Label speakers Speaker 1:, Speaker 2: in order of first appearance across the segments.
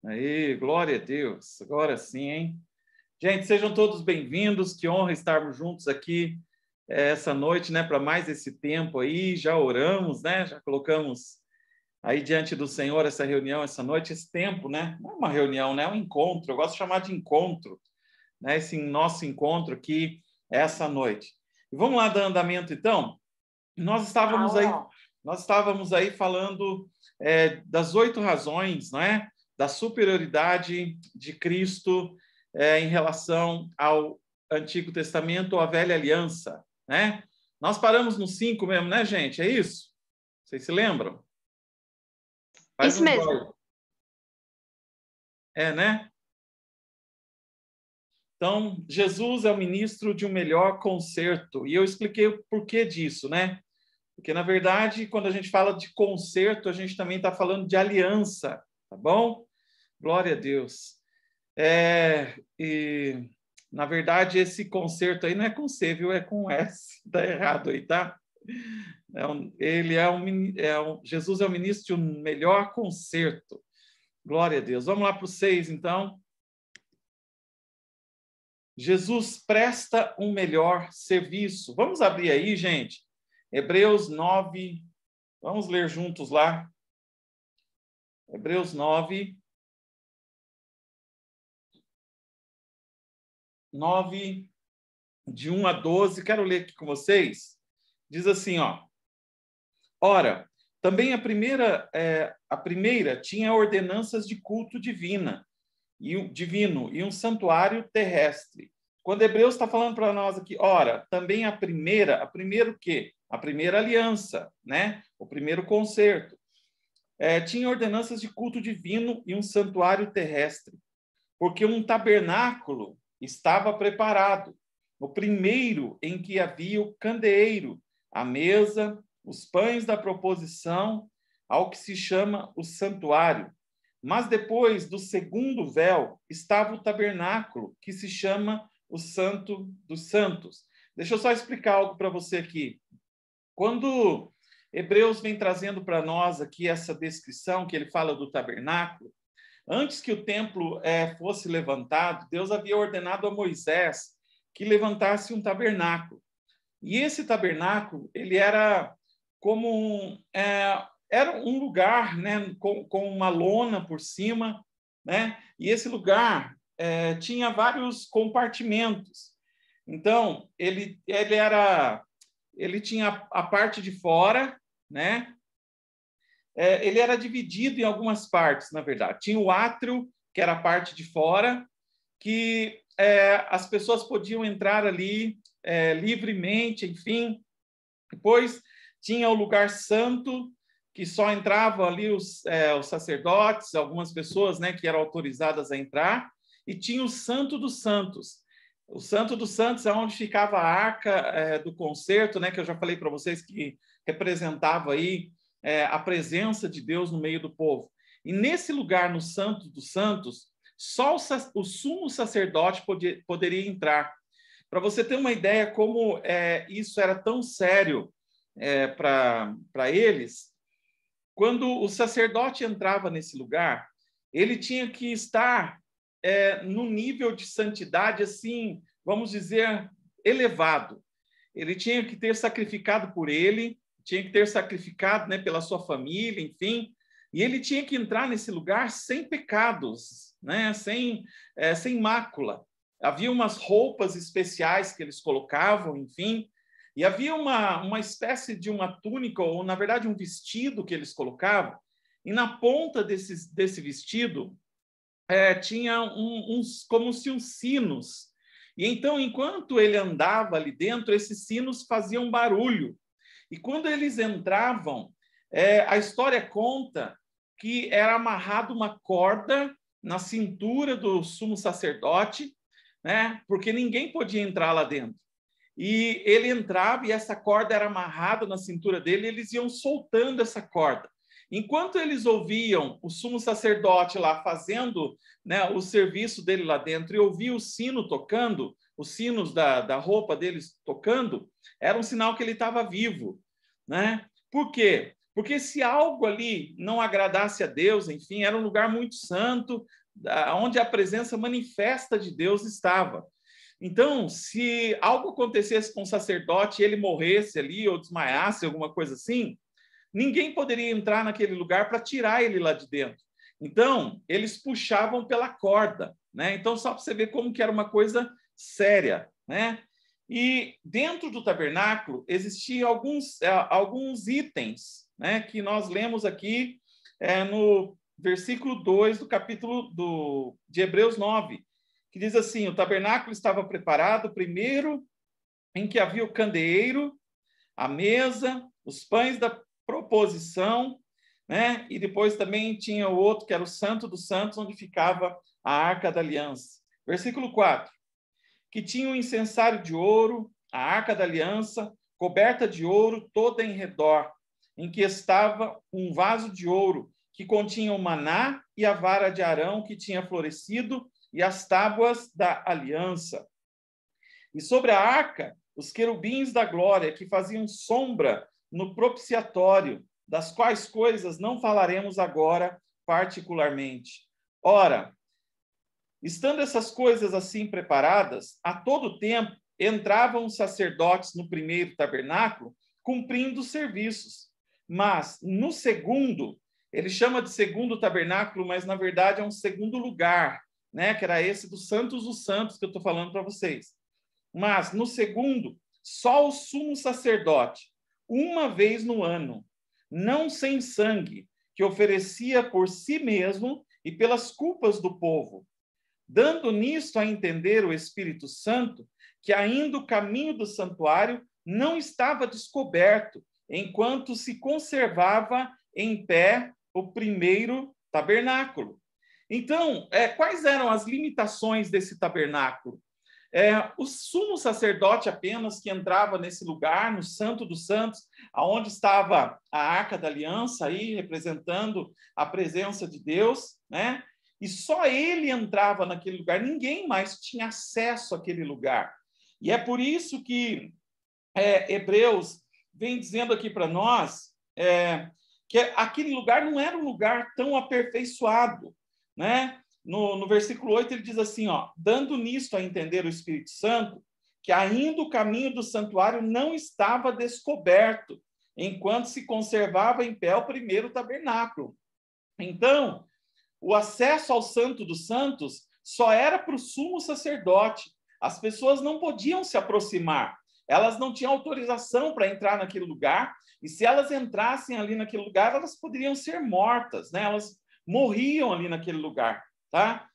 Speaker 1: Aí, glória a Deus. Agora sim, hein? Gente, sejam todos bem-vindos. Que honra estarmos juntos aqui essa noite, né? Para mais esse tempo aí. Já oramos, né? Já colocamos aí diante do Senhor essa reunião, essa noite, esse tempo, né? Não é uma reunião, né? É um encontro. Eu gosto de chamar de encontro, né? Esse nosso encontro aqui essa noite. E vamos lá dar andamento, então? Nós estávamos aí falando das 8 razões, não é? Da superioridade de Cristo em relação ao Antigo Testamento ou à Velha Aliança, né? Nós paramos no 5 mesmo, né, gente? É isso? Vocês se lembram? Faz
Speaker 2: isso mesmo.
Speaker 1: Joia. Né? Então, Jesus é o ministro de um melhor concerto. E eu expliquei o porquê disso, né? Porque, na verdade, quando a gente fala de concerto, a gente também está falando de aliança, tá bom? Glória a Deus. E, na verdade, esse concerto aí não é com C, viu? É com S. Está errado aí, tá? Jesus é o ministro de um melhor concerto. Glória a Deus. Vamos lá para o 6, então. Jesus presta um melhor serviço. Vamos abrir aí, gente. Hebreus 9. Vamos ler juntos lá. Hebreus 9. 9, de 1 a 12. Quero ler aqui com vocês. Diz assim, ó. Ora, também a primeira tinha ordenanças de culto divino e um santuário terrestre. Quando Hebreus está falando para nós aqui, ora, também a primeira o quê? A primeira aliança, né? O primeiro concerto. Tinha ordenanças de culto divino e um santuário terrestre, porque um tabernáculo estava preparado, o primeiro em que havia o candeeiro, a mesa, os pães da proposição, ao que se chama o santuário. Mas depois do segundo véu estava o tabernáculo, que se chama o Santo dos Santos. Deixa eu só explicar algo para você aqui. Quando Hebreus vem trazendo para nós aqui essa descrição, que ele fala do tabernáculo, antes que o templo fosse levantado, Deus havia ordenado a Moisés que levantasse um tabernáculo. E esse tabernáculo, ele era como era um lugar, né, com uma lona por cima, né? E esse lugar tinha vários compartimentos. Então, ele tinha a parte de fora, né? Ele era dividido em algumas partes, na verdade. Tinha o átrio, que era a parte de fora, que as pessoas podiam entrar ali livremente, enfim. Depois tinha o lugar santo, que só entravam ali os sacerdotes, algumas pessoas, né, que eram autorizadas a entrar, e tinha o Santo dos Santos. O Santo dos Santos é onde ficava a arca do concerto, né, que eu já falei para vocês que representava aí a presença de Deus no meio do povo. E nesse lugar, no Santo dos Santos, só o sumo sacerdote poderia entrar. Para você ter uma ideia como isso era tão sério para eles, quando o sacerdote entrava nesse lugar, ele tinha que estar no nível de santidade, assim, vamos dizer, elevado. Ele tinha que ter sacrificado por ele, tinha que ter sacrificado, né, pela sua família, enfim, e ele tinha que entrar nesse lugar sem pecados, né, sem mácula. Havia umas roupas especiais que eles colocavam, enfim, e havia uma espécie de uma túnica, ou, na verdade, um vestido que eles colocavam, e na ponta desse vestido tinha como se uns sinos. E então, enquanto ele andava ali dentro, esses sinos faziam barulho. E quando eles entravam, a história conta que era amarrado uma corda na cintura do sumo sacerdote, né? Porque ninguém podia entrar lá dentro. E ele entrava e essa corda era amarrada na cintura dele, e eles iam soltando essa corda. Enquanto eles ouviam o sumo sacerdote lá fazendo, né, o serviço dele lá dentro, e ouvia o sino tocando, os sinos da roupa deles tocando, era um sinal que ele estava vivo, né? Por quê? Porque se algo ali não agradasse a Deus, enfim, era um lugar muito santo, onde a presença manifesta de Deus estava. Então, se algo acontecesse com o sacerdote e ele morresse ali ou desmaiasse, alguma coisa assim, ninguém poderia entrar naquele lugar para tirar ele lá de dentro. Então, eles puxavam pela corda, né? Então, só para você ver como que era uma coisa séria, né? E dentro do tabernáculo existiam alguns itens, né, que nós lemos aqui no versículo 2 do capítulo de Hebreus 9, que diz assim: o tabernáculo estava preparado primeiro, em que havia o candeeiro, a mesa, os pães da proposição, né? E depois também tinha o outro, que era o Santo dos Santos, onde ficava a Arca da Aliança. Versículo 4, que tinha um incensário de ouro, a Arca da Aliança, coberta de ouro toda em redor, em que estava um vaso de ouro, que continha o maná e a vara de Arão, que tinha florescido, e as tábuas da aliança. E sobre a arca, os querubins da glória, que faziam sombra no propiciatório, das quais coisas não falaremos agora particularmente. Ora, estando essas coisas assim preparadas, a todo tempo entravam os sacerdotes no primeiro tabernáculo, cumprindo os serviços. Mas no segundo, ele chama de segundo tabernáculo, mas na verdade é um segundo lugar, né? Que era esse dos Santos dos Santos que eu estou falando para vocês. Mas no segundo, só o sumo sacerdote, uma vez no ano, não sem sangue, que oferecia por si mesmo e pelas culpas do povo, dando nisto a entender o Espírito Santo que ainda o caminho do santuário não estava descoberto, enquanto se conservava em pé o primeiro tabernáculo. Então, quais eram as limitações desse tabernáculo? O sumo sacerdote apenas que entrava nesse lugar, no Santo dos Santos, aonde estava a Arca da Aliança, aí representando a presença de Deus, né? E só ele entrava naquele lugar, ninguém mais tinha acesso àquele lugar. E é por isso que Hebreus vem dizendo aqui para nós que aquele lugar não era um lugar tão aperfeiçoado, né? No versículo 8 ele diz assim, dando nisto a entender o Espírito Santo, que ainda o caminho do santuário não estava descoberto, enquanto se conservava em pé o primeiro tabernáculo. Então, o acesso ao Santo dos Santos só era para o sumo sacerdote. As pessoas não podiam se aproximar. Elas não tinham autorização para entrar naquele lugar. E se elas entrassem ali naquele lugar, elas poderiam ser mortas, né? Elas morriam ali naquele lugar, tá?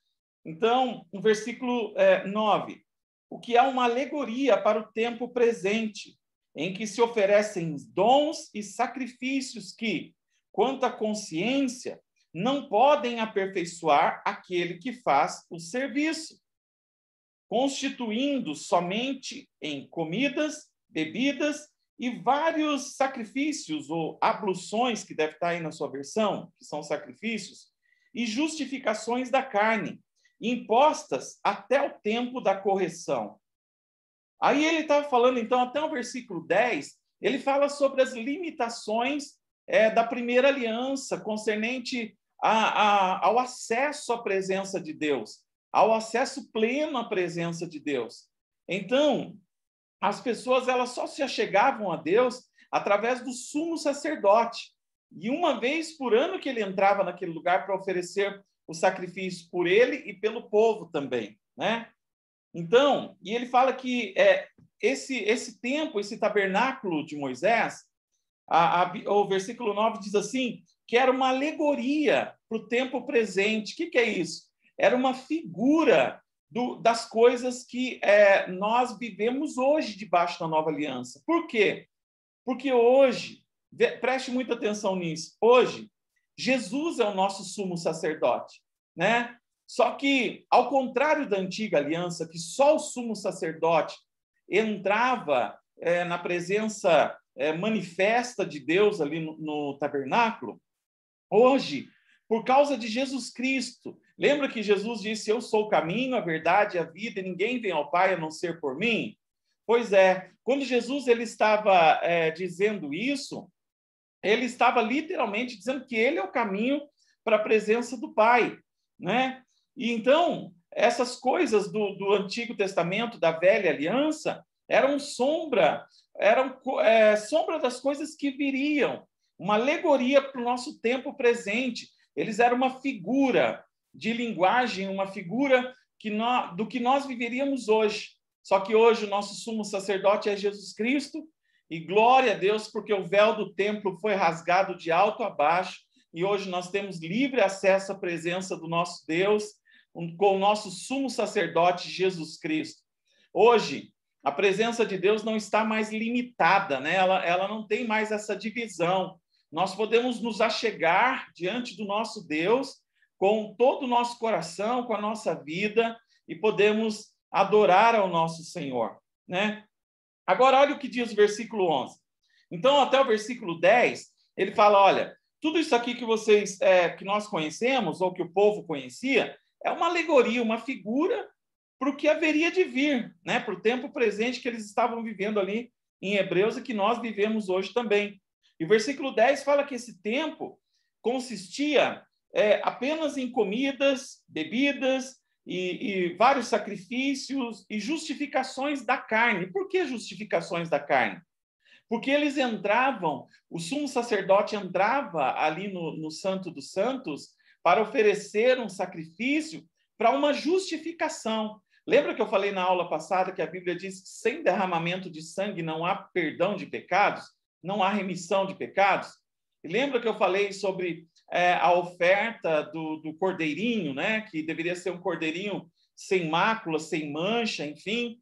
Speaker 1: Então, no versículo 9, o que é uma alegoria para o tempo presente, em que se oferecem dons e sacrifícios que, quanto à consciência, não podem aperfeiçoar aquele que faz o serviço, constituindo somente em comidas, bebidas e vários sacrifícios ou abluções, que deve estar aí na sua versão, que são sacrifícios, e justificações da carne, impostas até o tempo da correção. Aí ele estava falando, então, até o versículo 10, ele fala sobre as limitações da primeira aliança, concernente ao acesso à presença de Deus, ao acesso pleno à presença de Deus. Então, as pessoas elas só se achegavam a Deus através do sumo sacerdote. E uma vez por ano que ele entrava naquele lugar para oferecer o sacrifício por ele e pelo povo também, né? Então, e ele fala que esse templo, esse tabernáculo de Moisés, o versículo 9 diz assim, que era uma alegoria para o tempo presente. O que é isso? Era uma figura das coisas que nós vivemos hoje debaixo da nova aliança. Por quê? Porque hoje, preste muita atenção nisso, hoje, Jesus é o nosso sumo sacerdote, né? Só que, ao contrário da antiga aliança, que só o sumo sacerdote entrava na presença manifesta de Deus ali no tabernáculo, hoje, por causa de Jesus Cristo, lembra que Jesus disse, eu sou o caminho, a verdade e a vida, e ninguém vem ao Pai a não ser por mim? Pois é, quando Jesus ele estava dizendo isso, ele estava literalmente dizendo que ele é o caminho para a presença do Pai, né? E então, essas coisas do Antigo Testamento, da Velha Aliança, eram sombra das coisas que viriam, uma alegoria para o nosso tempo presente. Eles eram uma figura de linguagem, uma figura do que nós viveríamos hoje. Só que hoje o nosso sumo sacerdote é Jesus Cristo, e glória a Deus, porque o véu do templo foi rasgado de alto a baixo, e hoje nós temos livre acesso à presença do nosso Deus, com o nosso sumo sacerdote Jesus Cristo. Hoje, a presença de Deus não está mais limitada, né? Ela não tem mais essa divisão. Nós podemos nos achegar diante do nosso Deus com todo o nosso coração, com a nossa vida, e podemos adorar ao nosso Senhor, né? Agora, olha o que diz o versículo 11. Então, até o versículo 10, ele fala, olha, tudo isso aqui que nós conhecemos, ou que o povo conhecia, é uma alegoria, uma figura para o que haveria de vir, né? Para o tempo presente que eles estavam vivendo ali em Hebreus e que nós vivemos hoje também. E o versículo 10 fala que esse tempo consistia apenas em comidas, bebidas e vários sacrifícios e justificações da carne. Por que justificações da carne? Porque eles entravam, o sumo sacerdote entrava ali no Santo dos Santos para oferecer um sacrifício para uma justificação. Lembra que eu falei na aula passada que a Bíblia diz que sem derramamento de sangue não há perdão de pecados? Não há remissão de pecados? E lembra que eu falei sobre a oferta do cordeirinho, né? Que deveria ser um cordeirinho sem mácula, sem mancha, enfim.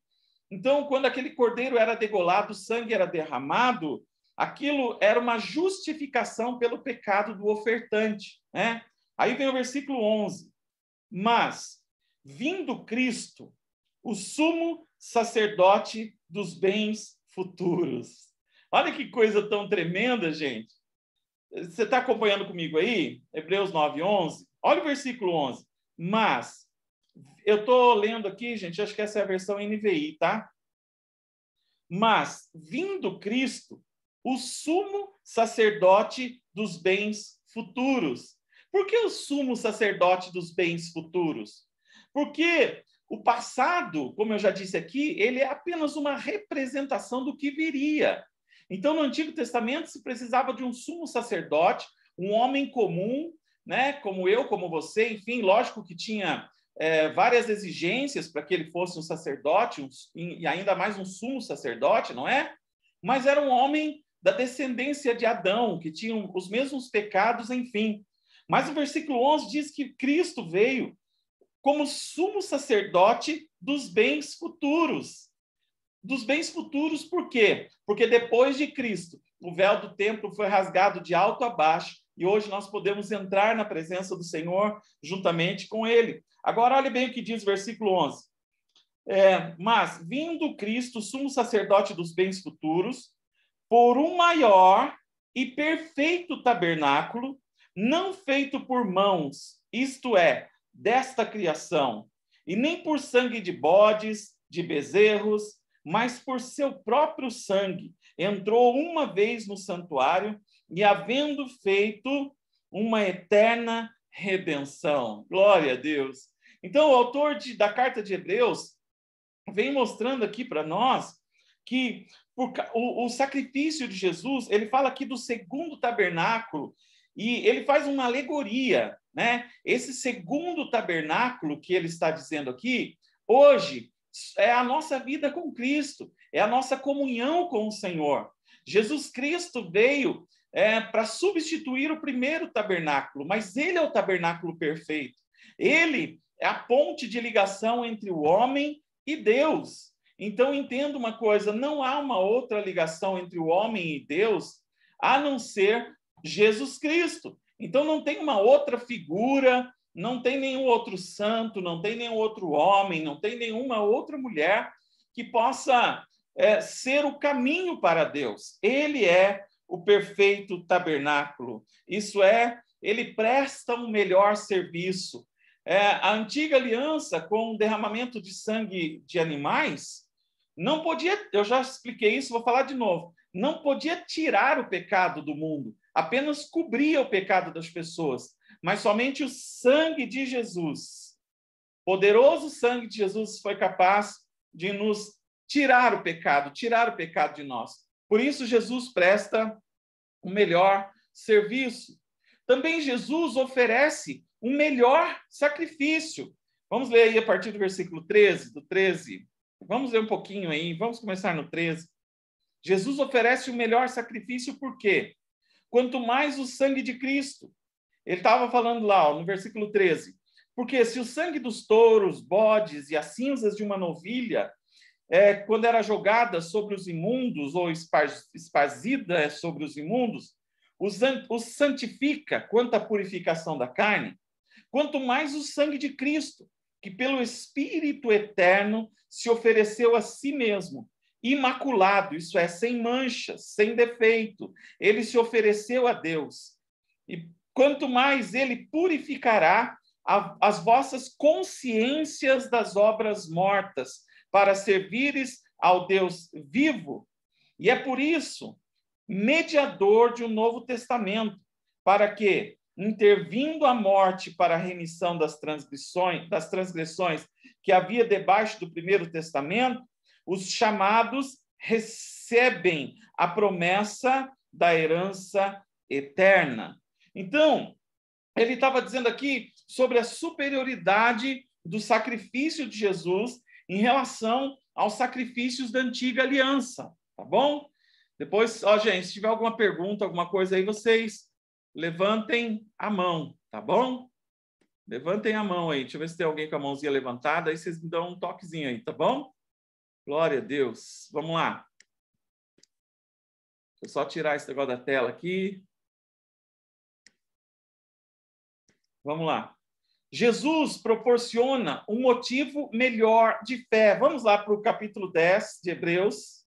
Speaker 1: Então, quando aquele cordeiro era degolado, o sangue era derramado, aquilo era uma justificação pelo pecado do ofertante, né? Aí vem o versículo 11. Mas, vindo Cristo, o sumo sacerdote dos bens futuros. Olha que coisa tão tremenda, gente. Você está acompanhando comigo aí? Hebreus 9:11. Olha o versículo 11. Mas, eu estou lendo aqui, gente, acho que essa é a versão NVI, tá? Mas, vindo Cristo, o sumo sacerdote dos bens futuros. Por que o sumo sacerdote dos bens futuros? Porque o passado, como eu já disse aqui, ele é apenas uma representação do que viria. Então, no Antigo Testamento, se precisava de um sumo sacerdote, um homem comum, né, como eu, como você, enfim, lógico que tinha várias exigências para que ele fosse um sacerdote, e ainda mais um sumo sacerdote, não é? Mas era um homem da descendência de Adão, que tinha os mesmos pecados, enfim. Mas o versículo 11 diz que Cristo veio como sumo sacerdote dos bens futuros. Dos bens futuros, por quê? Porque depois de Cristo, o véu do templo foi rasgado de alto a baixo, e hoje nós podemos entrar na presença do Senhor juntamente com ele. Agora, olhe bem o que diz o versículo 11. Mas, vindo Cristo, sumo sacerdote dos bens futuros, por um maior e perfeito tabernáculo, não feito por mãos, isto é, desta criação, e nem por sangue de bodes, de bezerros, mas por seu próprio sangue, entrou uma vez no santuário, e havendo feito uma eterna redenção. Glória a Deus. Então, o autor da carta de Hebreus vem mostrando aqui para nós que o sacrifício de Jesus, ele fala aqui do segundo tabernáculo, e ele faz uma alegoria, né? Esse segundo tabernáculo que ele está dizendo aqui, hoje, é a nossa vida com Cristo, é a nossa comunhão com o Senhor. Jesus Cristo veio para substituir o primeiro tabernáculo, mas ele é o tabernáculo perfeito. Ele é a ponte de ligação entre o homem e Deus. Então, entenda uma coisa, não há uma outra ligação entre o homem e Deus, a não ser Jesus Cristo. Então, não tem uma outra figura, não tem nenhum outro santo, não tem nenhum outro homem, não tem nenhuma outra mulher que possa ser o caminho para Deus. Ele é o perfeito tabernáculo. Isso é, ele presta um melhor serviço. A antiga aliança, com o derramamento de sangue de animais, não podia, eu já expliquei isso, vou falar de novo, não podia tirar o pecado do mundo, apenas cobria o pecado das pessoas, mas somente o sangue de Jesus, poderoso sangue de Jesus, foi capaz de nos tirar o pecado de nós. Por isso, Jesus presta o melhor serviço. Também Jesus oferece um melhor sacrifício. Vamos ler aí a partir do versículo 13, do 13. Vamos ler um pouquinho aí, vamos começar no 13. Jesus oferece o melhor sacrifício por quê? Quanto mais o sangue de Cristo. Ele estava falando lá, ó, no versículo 13. Porque se o sangue dos touros, bodes e as cinzas de uma novilha, quando era jogada sobre os imundos ou esparzida sobre os imundos, os santifica quanto à purificação da carne, quanto mais o sangue de Cristo, que pelo Espírito eterno se ofereceu a si mesmo, imaculado, isso é, sem manchas, sem defeito, ele se ofereceu a Deus. E quanto mais ele purificará as vossas consciências das obras mortas, para servires ao Deus vivo. E é por isso, mediador de um novo testamento, para que, intervindo a morte para a remissão das transgressões que havia debaixo do primeiro testamento, os chamados recebem a promessa da herança eterna. Então, ele estava dizendo aqui sobre a superioridade do sacrifício de Jesus em relação aos sacrifícios da antiga aliança, tá bom? Depois, ó, gente, se tiver alguma pergunta, alguma coisa aí, vocês levantem a mão, tá bom? Levantem a mão aí. Deixa eu ver se tem alguém com a mãozinha levantada, aí vocês me dão um toquezinho aí, tá bom? Glória a Deus. Vamos lá. Deixa eu só tirar esse negócio da tela aqui. Vamos lá. Jesus proporciona um motivo melhor de fé. Vamos lá para o capítulo 10 de Hebreus.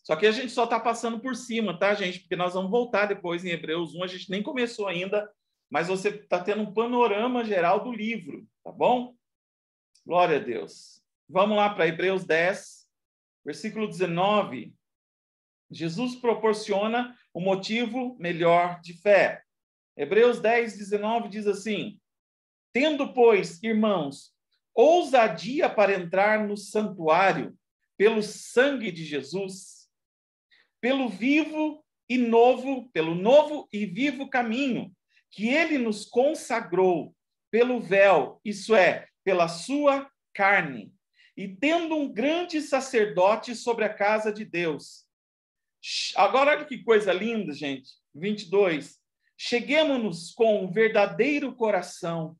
Speaker 1: Só que a gente só está passando por cima, tá, gente? Porque nós vamos voltar depois em Hebreus 1. A gente nem começou ainda, mas você está tendo um panorama geral do livro, tá bom? Glória a Deus. Vamos lá para Hebreus 10, versículo 19. Jesus proporciona um motivo melhor de fé. Hebreus 10, 19 diz assim: tendo, pois, irmãos, ousadia para entrar no santuário pelo sangue de Jesus, pelo novo e vivo caminho que ele nos consagrou pelo véu, isso é, pela sua carne, e tendo um grande sacerdote sobre a casa de Deus. Agora, olha que coisa linda, gente. 22. Cheguemo-nos com um verdadeiro coração,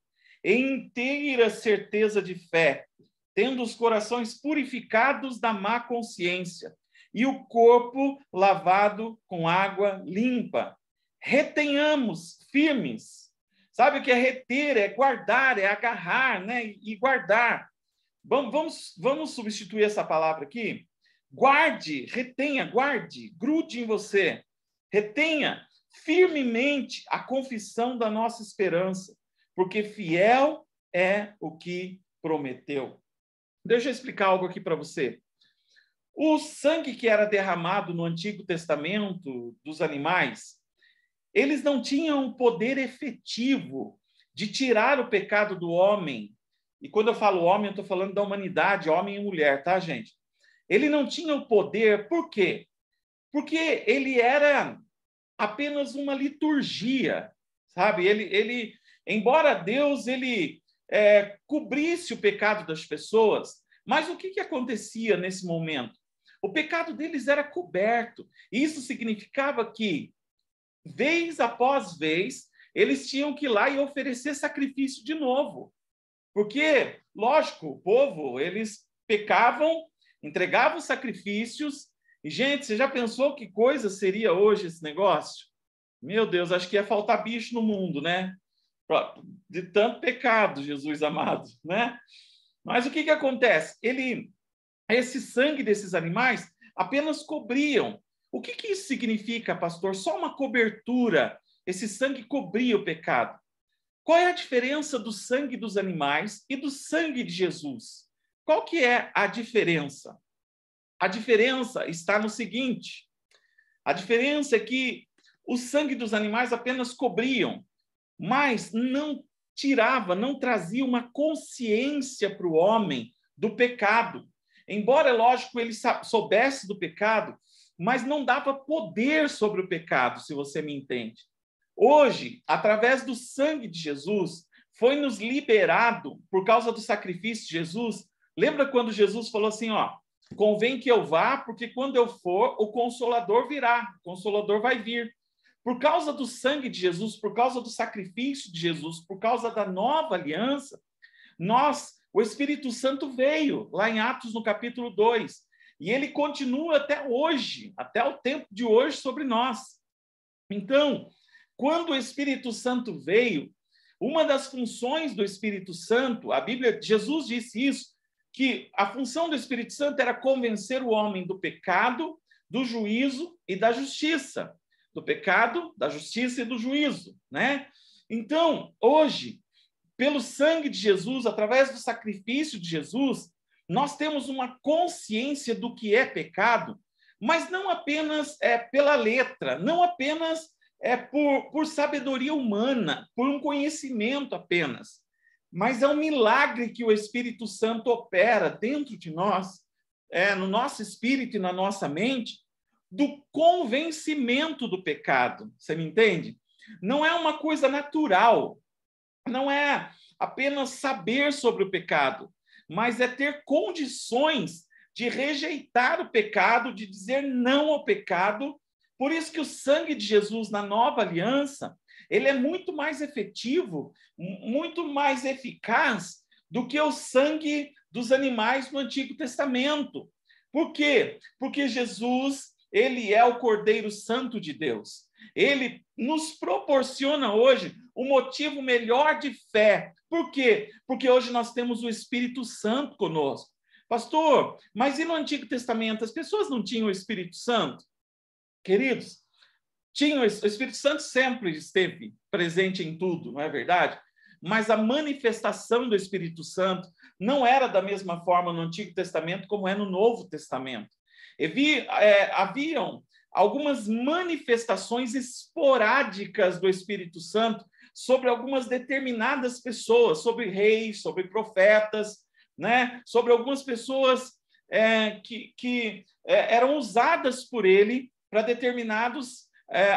Speaker 1: em inteira certeza de fé, tendo os corações purificados da má consciência e o corpo lavado com água limpa. Retenhamos firmes. Sabe o que é reter? É guardar, é agarrar, né? E guardar. Vamos substituir essa palavra aqui? Guarde, retenha, guarde, grude em você. Retenha firmemente a confissão da nossa esperança, porque fiel é o que prometeu. Deixa eu explicar algo aqui para você. O sangue que era derramado no Antigo Testamento dos animais, eles não tinham poder efetivo de tirar o pecado do homem. E quando eu falo homem, eu estou falando da humanidade, homem e mulher, tá, gente? Ele não tinha o poder, por quê? Porque ele era apenas uma liturgia, sabe? Embora Deus cobrisse o pecado das pessoas, mas o que acontecia nesse momento? O pecado deles era coberto. Isso significava que, vez após vez, eles tinham que ir lá e oferecer sacrifício de novo. Porque, lógico, o povo, eles pecavam, entregavam sacrifícios. E, gente, você já pensou que coisa seria hoje esse negócio? Meu Deus, acho que ia faltar bicho no mundo, né? De tanto pecado, Jesus amado, né? Mas o que acontece? Esse sangue desses animais apenas cobriam. O que isso significa, pastor? Só uma cobertura. Esse sangue cobria o pecado. Qual é a diferença do sangue dos animais e do sangue de Jesus? Qual que é a diferença? A diferença está no seguinte: a diferença é que o sangue dos animais apenas cobriam, mas não tirava, não trazia uma consciência para o homem do pecado. Embora, é lógico, ele soubesse do pecado, mas não dava poder sobre o pecado, se você me entende. Hoje, através do sangue de Jesus, foi nos liberado, por causa do sacrifício de Jesus. Lembra quando Jesus falou assim, ó, convém que eu vá, porque quando eu for, o Consolador virá, o Consolador vai vir. Por causa do sangue de Jesus, por causa do sacrifício de Jesus, por causa da nova aliança, o Espírito Santo veio, lá em Atos, no capítulo 2, e ele continua até hoje, até o tempo de hoje, sobre nós. Então, quando o Espírito Santo veio, uma das funções do Espírito Santo, a Bíblia, Jesus disse isso, que a função do Espírito Santo era convencer o homem do pecado, do juízo e da justiça. Do pecado, da justiça e do juízo, né? Então, hoje, pelo sangue de Jesus, através do sacrifício de Jesus, nós temos uma consciência do que é pecado, mas não apenas pela letra, não apenas por sabedoria humana, por um conhecimento apenas, mas é um milagre que o Espírito Santo opera dentro de nós, no nosso espírito e na nossa mente, do convencimento do pecado. Você me entende? Não é uma coisa natural, não é apenas saber sobre o pecado, mas é ter condições de rejeitar o pecado, de dizer não ao pecado. Por isso que o sangue de Jesus na nova aliança, ele é muito mais efetivo, muito mais eficaz do que o sangue dos animais no Antigo Testamento. Por quê? Porque Jesus, ele é o Cordeiro Santo de Deus. Ele nos proporciona hoje um motivo melhor de fé. Por quê? Porque hoje nós temos o Espírito Santo conosco. Pastor, mas e no Antigo Testamento? As pessoas não tinham o Espírito Santo? Queridos, o Espírito Santo sempre esteve presente em tudo, não é verdade? Mas a manifestação do Espírito Santo não era da mesma forma no Antigo Testamento como é no Novo Testamento. Haviam algumas manifestações esporádicas do Espírito Santo sobre algumas determinadas pessoas, sobre reis, sobre profetas, né? Sobre algumas pessoas que eram usadas por ele para determinados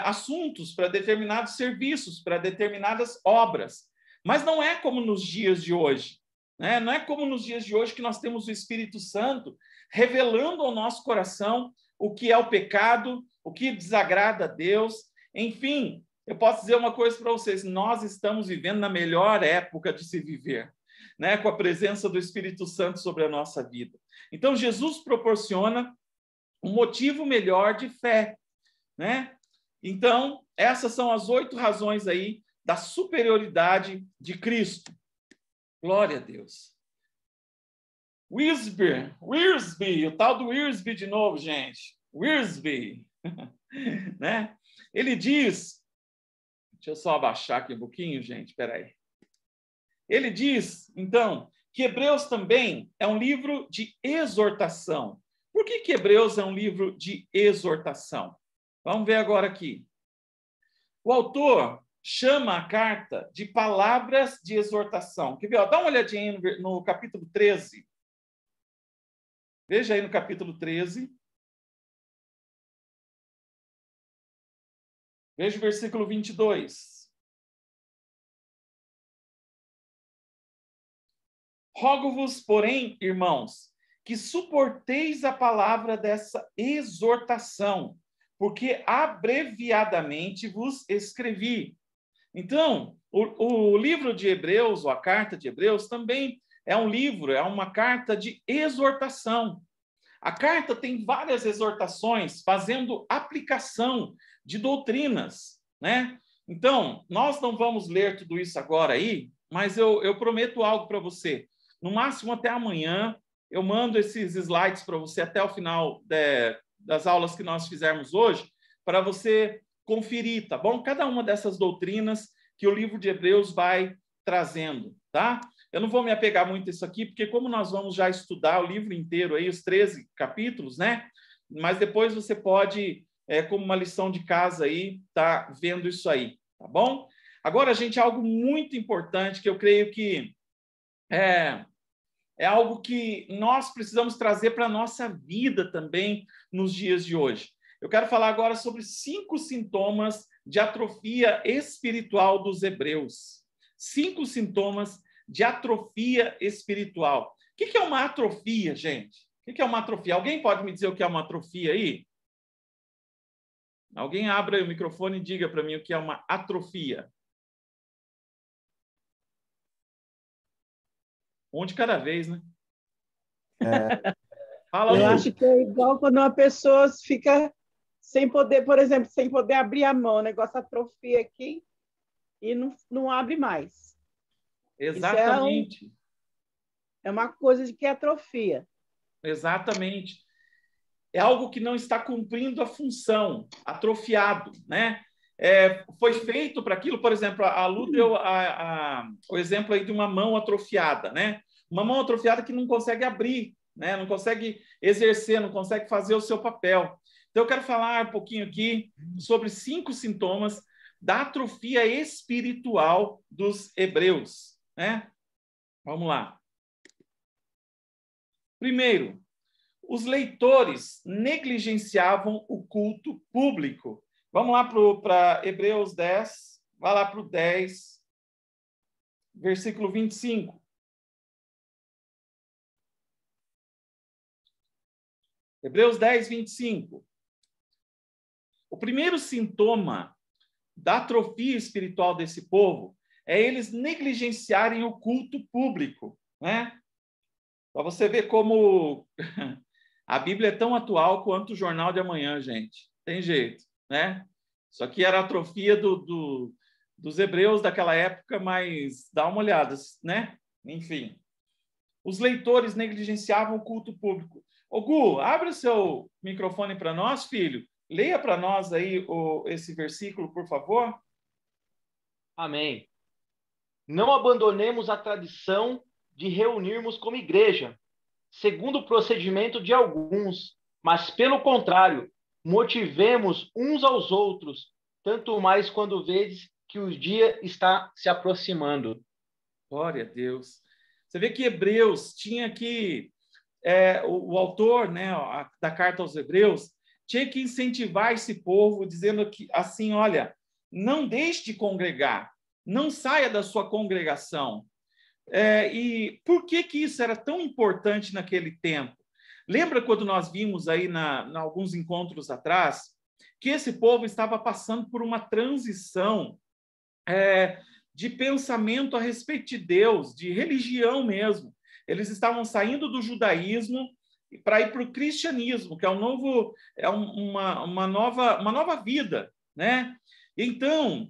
Speaker 1: assuntos, para determinados serviços, para determinadas obras. Mas não é como nos dias de hoje, né? Não é como nos dias de hoje que nós temos o Espírito Santo revelando ao nosso coração o que é o pecado, o que desagrada a Deus. Enfim, eu posso dizer uma coisa para vocês, nós estamos vivendo na melhor época de se viver, né? Com a presença do Espírito Santo sobre a nossa vida. Então, Jesus proporciona um motivo melhor de fé, né? Então, essas são as 8 razões aí da superioridade de Cristo. Glória a Deus. Wiersbe, o tal do Wiersbe de novo, gente. Wiersbe, né? Ele diz, deixa eu só abaixar aqui um pouquinho, gente, espera aí. Ele diz, então, que Hebreus também é um livro de exortação. Por que Hebreus é um livro de exortação? Vamos ver agora aqui. O autor chama a carta de palavras de exortação. Quer ver? Dá uma olhadinha aí no capítulo 13. Veja aí no capítulo 13. Veja o versículo 22. Rogo-vos, porém, irmãos, que suporteis a palavra dessa exortação, porque abreviadamente vos escrevi. Então, o livro de Hebreus, ou a carta de Hebreus, também é um livro, é uma carta de exortação. A carta tem várias exortações fazendo aplicação de doutrinas, né? Então, nós não vamos ler tudo isso agora aí, mas eu prometo algo para você. No máximo até amanhã, eu mando esses slides para você até o final das aulas que nós fizermos hoje, para você conferir, tá bom? Cada uma dessas doutrinas que o livro de Hebreus vai trazendo, tá? Eu não vou me apegar muito a isso aqui, porque como nós vamos já estudar o livro inteiro, aí, os 13 capítulos, né? Mas depois você pode como uma lição de casa aí, tá vendo isso aí, tá bom? Agora, gente, algo muito importante que eu creio que é algo que nós precisamos trazer para a nossa vida também nos dias de hoje. Eu quero falar agora sobre 5 sintomas de atrofia espiritual dos hebreus. 5 sintomas de atrofia espiritual. O que é uma atrofia, gente? O que é uma atrofia? Alguém pode me dizer o que é uma atrofia aí? Alguém abra o microfone e diga para mim o que é uma atrofia. Um de cada vez, né? Fala,
Speaker 2: Eu
Speaker 1: Lu.
Speaker 2: acho que é igual quando uma pessoa fica sem poder, por exemplo, sem poder abrir a mão, o negócio atrofia aqui e não abre mais. Isso
Speaker 1: Exatamente.
Speaker 2: é uma coisa de que atrofia.
Speaker 1: Exatamente. É algo que não está cumprindo a função, atrofiado, né? Foi feito para aquilo, por exemplo, a Lu deu o exemplo aí de uma mão atrofiada, né? Uma mão atrofiada que não consegue abrir, né? Não consegue exercer, não consegue fazer o seu papel. Então, eu quero falar um pouquinho aqui sobre 5 sintomas da atrofia espiritual dos hebreus, né? Vamos lá. Primeiro, os leitores negligenciavam o culto público. Vamos lá para Hebreus 10, vai lá para o 10, versículo 25. Hebreus 10, 25. O primeiro sintoma da atrofia espiritual desse povo é eles negligenciarem o culto público, né? Para você ver como a Bíblia é tão atual quanto o jornal de amanhã, gente. Tem jeito, né? Isso aqui era a atrofia dos hebreus daquela época, mas dá uma olhada, né? Enfim. Os leitores negligenciavam o culto público. Ô, Gu, abre o seu microfone para nós, filho. Leia para nós aí esse versículo, por favor.
Speaker 3: Amém. Não abandonemos a tradição de reunirmos como igreja, segundo o procedimento de alguns, mas, pelo contrário, motivemos uns aos outros, tanto mais quando vedes que o dia está se aproximando.
Speaker 1: Glória a Deus. Você vê que Hebreus tinha que... o autor, né, da carta aos Hebreus tinha que incentivar esse povo, dizendo que, assim, olha, não deixe de congregar, não saia da sua congregação. E por que isso era tão importante naquele tempo? Lembra quando nós vimos aí, alguns encontros atrás, que esse povo estava passando por uma transição de pensamento a respeito de Deus, de religião mesmo. Eles estavam saindo do judaísmo para ir para o cristianismo, que é uma nova vida, né? Então,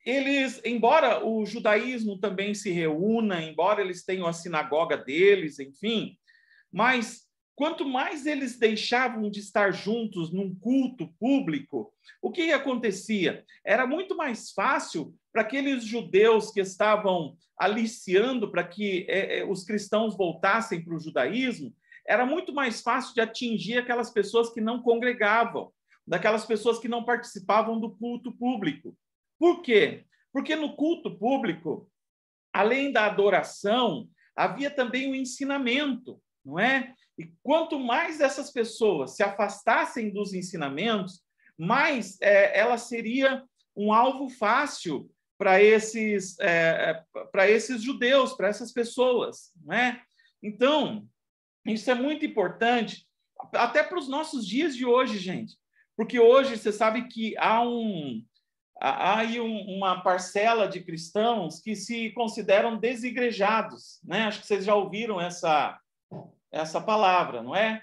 Speaker 1: eles, embora o judaísmo também se reúna, embora eles tenham a sinagoga deles, enfim, mas quanto mais eles deixavam de estar juntos num culto público, o que acontecia? Era muito mais fácil para aqueles judeus que estavam aliciando para que os cristãos voltassem para o judaísmo, era muito mais fácil de atingir aquelas pessoas que não congregavam, daquelas pessoas que não participavam do culto público. Por quê? Porque no culto público, além da adoração, havia também o ensinamento, não é? E quanto mais essas pessoas se afastassem dos ensinamentos, mais ela seria um alvo fácil para esses judeus, para essas pessoas, não é? Então, isso é muito importante, até para os nossos dias de hoje, gente, porque hoje você sabe que há aí uma parcela de cristãos que se consideram desigrejados, né? Acho que vocês já ouviram essa palavra, não é?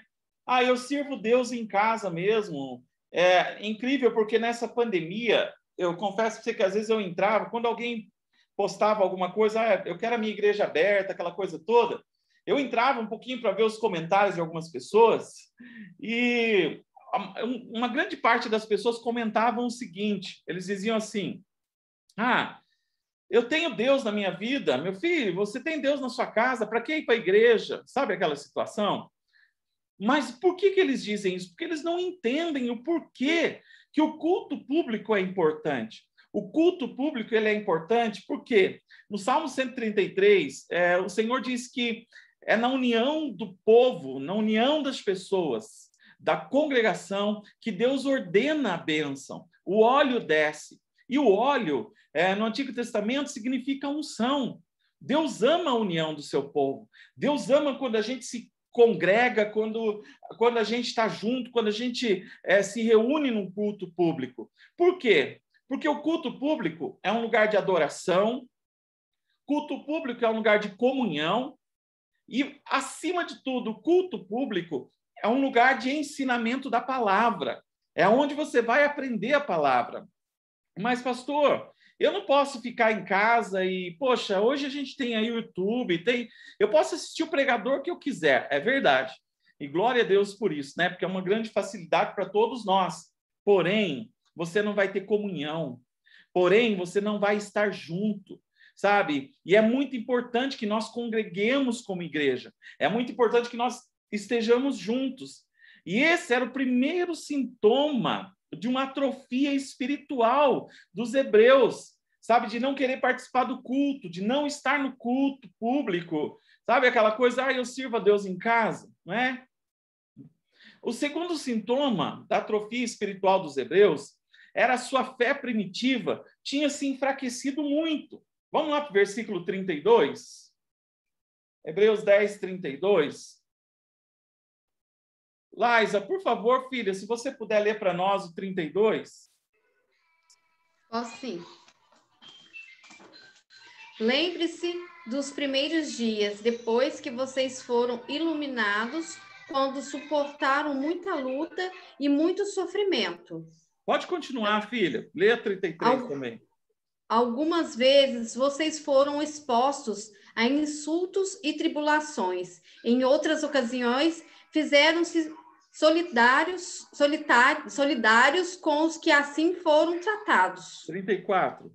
Speaker 1: Eu sirvo Deus em casa mesmo. É incrível, porque nessa pandemia, eu confesso para você que às vezes eu entrava, quando alguém postava alguma coisa, eu quero a minha igreja aberta, aquela coisa toda, eu entrava um pouquinho para ver os comentários de algumas pessoas e uma grande parte das pessoas comentavam o seguinte, eles diziam assim, eu tenho Deus na minha vida, meu filho, você tem Deus na sua casa, para que ir para a igreja? Sabe aquela situação? Mas por que eles dizem isso? Porque eles não entendem o porquê que o culto público é importante. O culto público ele é importante porque no Salmo 133, o Senhor diz que é na união do povo, na união das pessoas, da congregação, que Deus ordena a bênção. O óleo desce. E o óleo, no Antigo Testamento, significa unção. Deus ama a união do seu povo. Deus ama quando a gente se congrega, quando a gente está junto, quando a gente se reúne num culto público. Por quê? Porque o culto público é um lugar de adoração, culto público é um lugar de comunhão, e, acima de tudo, o culto público é um lugar de ensinamento da palavra. É onde você vai aprender a palavra. Mas, pastor, eu não posso ficar em casa e, poxa, hoje a gente tem aí o YouTube, eu posso assistir o pregador que eu quiser, é verdade. E glória a Deus por isso, né? Porque é uma grande facilidade para todos nós. Porém, você não vai ter comunhão. Porém, você não vai estar junto, sabe? E é muito importante que nós congreguemos como igreja. É muito importante que nós estejamos juntos. E esse era o primeiro sintoma de uma atrofia espiritual dos hebreus, sabe? De não querer participar do culto, de não estar no culto público, sabe? Aquela coisa, eu sirvo a Deus em casa, não é? O segundo sintoma da atrofia espiritual dos hebreus era a sua fé primitiva tinha se enfraquecido muito. Vamos lá para o versículo 32? Hebreus 10, 32. Laisa, por favor, filha, se você puder ler para nós o 32.
Speaker 4: Posso sim. Lembre-se dos primeiros dias, depois que vocês foram iluminados, quando suportaram muita luta e muito sofrimento.
Speaker 1: Pode continuar, filha. Lê a 33 também.
Speaker 4: Algumas vezes vocês foram expostos a insultos e tribulações. Em outras ocasiões, fizeram-se solidários com os que assim foram tratados.
Speaker 1: 34.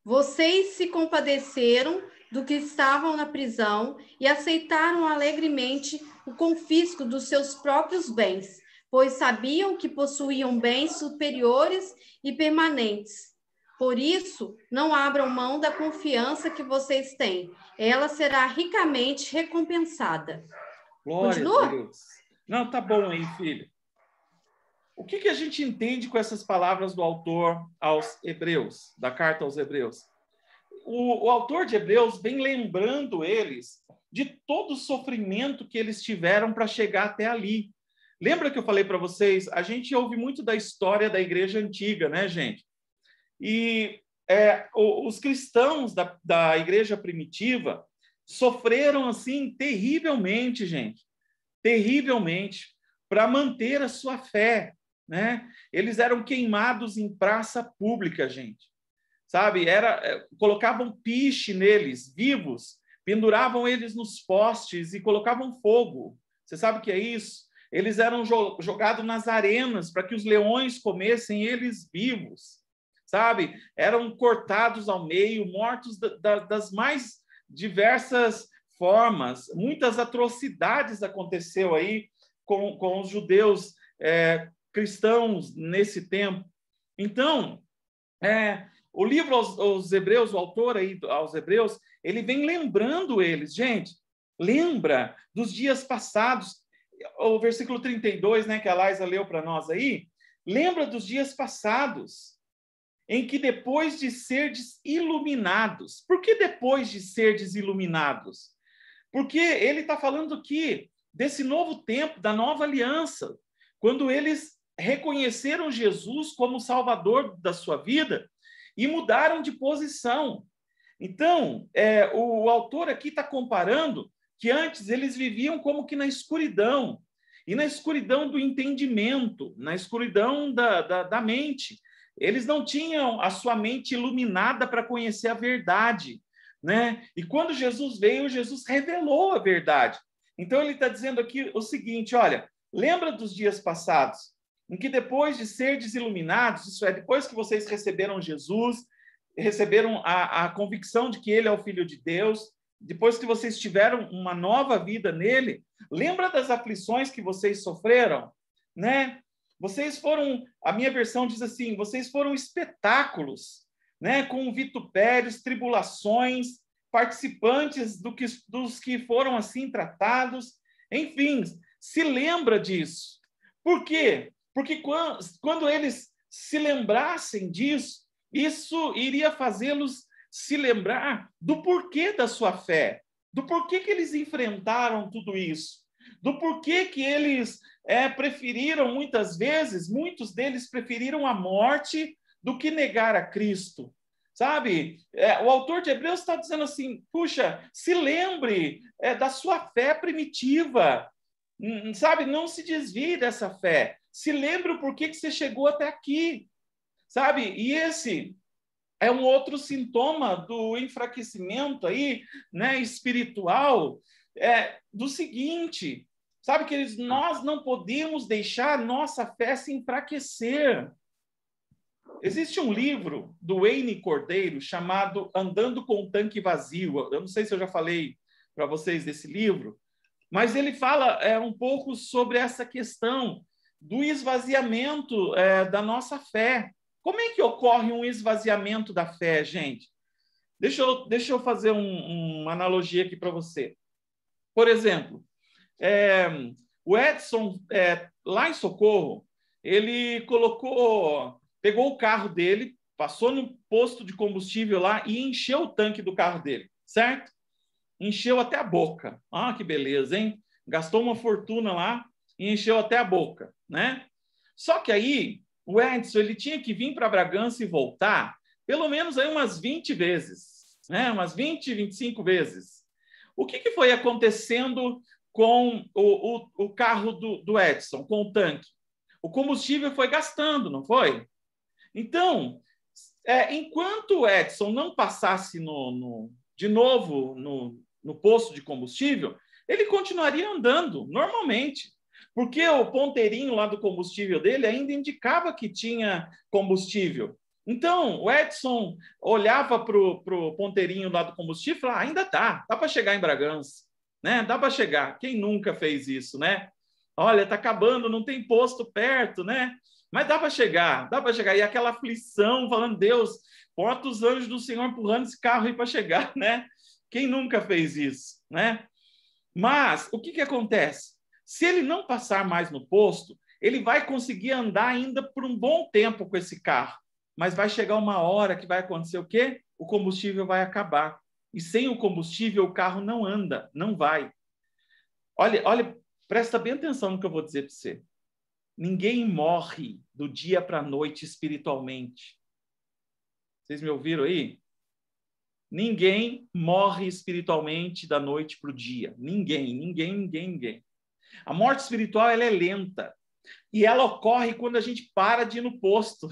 Speaker 4: Vocês se compadeceram do que estavam na prisão e aceitaram alegremente o confisco dos seus próprios bens, pois sabiam que possuíam bens superiores e permanentes. Por isso, não abram mão da confiança que vocês têm. Ela será ricamente recompensada.
Speaker 1: Glória a Deus. Não, tá bom aí, filho. O que a gente entende com essas palavras do autor aos Hebreus, da carta aos Hebreus? O autor de Hebreus vem lembrando eles de todo o sofrimento que eles tiveram para chegar até ali. Lembra que eu falei para vocês? A gente ouve muito da história da igreja antiga, né, gente? E os cristãos da igreja primitiva sofreram, assim, terrivelmente, gente. Terrivelmente, para manter a sua fé, né? Eles eram queimados em praça pública, gente. Sabe? Colocavam piche neles, vivos, penduravam eles nos postes e colocavam fogo. Você sabe o que é isso? Eles eram jogados nas arenas para que os leões comessem eles vivos, sabe? Eram cortados ao meio, mortos das mais diversas formas. Muitas atrocidades aconteceu aí com os judeus cristãos nesse tempo. Então, o livro aos Hebreus, o autor aí aos Hebreus, ele vem lembrando eles, gente, lembra dos dias passados, o versículo 32, né, que a Laisa leu para nós aí, lembra dos dias passados, em que depois de serdes iluminados, por que depois de serdes iluminados? Porque ele está falando aqui desse novo tempo, da nova aliança, quando eles reconheceram Jesus como Salvador da sua vida e mudaram de posição. Então, o autor aqui está comparando que antes eles viviam como que na escuridão, e na escuridão do entendimento, na escuridão da mente. Eles não tinham a sua mente iluminada para conhecer a verdade, né? E quando Jesus veio, Jesus revelou a verdade. Então, ele está dizendo aqui o seguinte, olha, lembra dos dias passados, em que depois de serdes iluminados, isso é, depois que vocês receberam Jesus, receberam a convicção de que ele é o Filho de Deus, depois que vocês tiveram uma nova vida nele, lembra das aflições que vocês sofreram, né? Vocês foram, a minha versão diz assim, vocês foram espetáculos, né? Com vitupérios, tribulações, participantes dos que foram assim tratados. Enfim, se lembra disso. Por quê? Porque quando eles se lembrassem disso, isso iria fazê-los se lembrar do porquê da sua fé, do porquê que eles enfrentaram tudo isso, do porquê que eles preferiram muitas vezes, muitos deles preferiram a morte do que negar a Cristo. Sabe? O autor de Hebreus está dizendo assim, puxa, se lembre da sua fé primitiva, sabe? Não se desvie dessa fé. Se lembre o porquê que você chegou até aqui, sabe? E esse é um outro sintoma do enfraquecimento aí, né, espiritual, do seguinte, sabe, queridos, nós não podemos deixar nossa fé se enfraquecer. Existe um livro do Wayne Cordeiro chamado Andando com o Tanque Vazio. Eu não sei se eu já falei para vocês desse livro, mas ele fala um pouco sobre essa questão do esvaziamento da nossa fé. Como é que ocorre um esvaziamento da fé, gente? Deixa eu fazer uma analogia aqui para você. Por exemplo, o Edson, lá em Socorro, ele pegou o carro dele, passou no posto de combustível lá e encheu o tanque do carro dele, certo? Encheu até a boca. Ah, que beleza, hein? Gastou uma fortuna lá e encheu até a boca, né? Só que aí, o Edson, ele tinha que vir para Bragança e voltar pelo menos aí umas 20 vezes, né? Umas 20, 25 vezes. O que foi acontecendo com o carro do Edson, com o tanque? O combustível foi gastando, não foi? Então, enquanto o Edson não passasse de novo no posto de combustível, ele continuaria andando normalmente, porque o ponteirinho lá do combustível dele ainda indicava que tinha combustível. Então, o Edson olhava para o ponteirinho lá do combustível e falava, ainda dá para chegar em Bragança, né? Dá para chegar. Quem nunca fez isso, né? Olha, está acabando, não tem posto perto, né? Mas dá para chegar. E aquela aflição, falando, Deus, bota os anjos do Senhor empurrando esse carro aí para chegar, né? Quem nunca fez isso, né? Mas, o que acontece? Se ele não passar mais no posto, ele vai conseguir andar ainda por um bom tempo com esse carro. Mas vai chegar uma hora que vai acontecer o quê? O combustível vai acabar. E sem o combustível, o carro não anda, não vai. Olha, presta bem atenção no que eu vou dizer para você. Ninguém morre do dia para a noite espiritualmente. Vocês me ouviram aí? Ninguém morre espiritualmente da noite para o dia. Ninguém. A morte espiritual ela é lenta. E ela ocorre quando a gente para de ir no posto.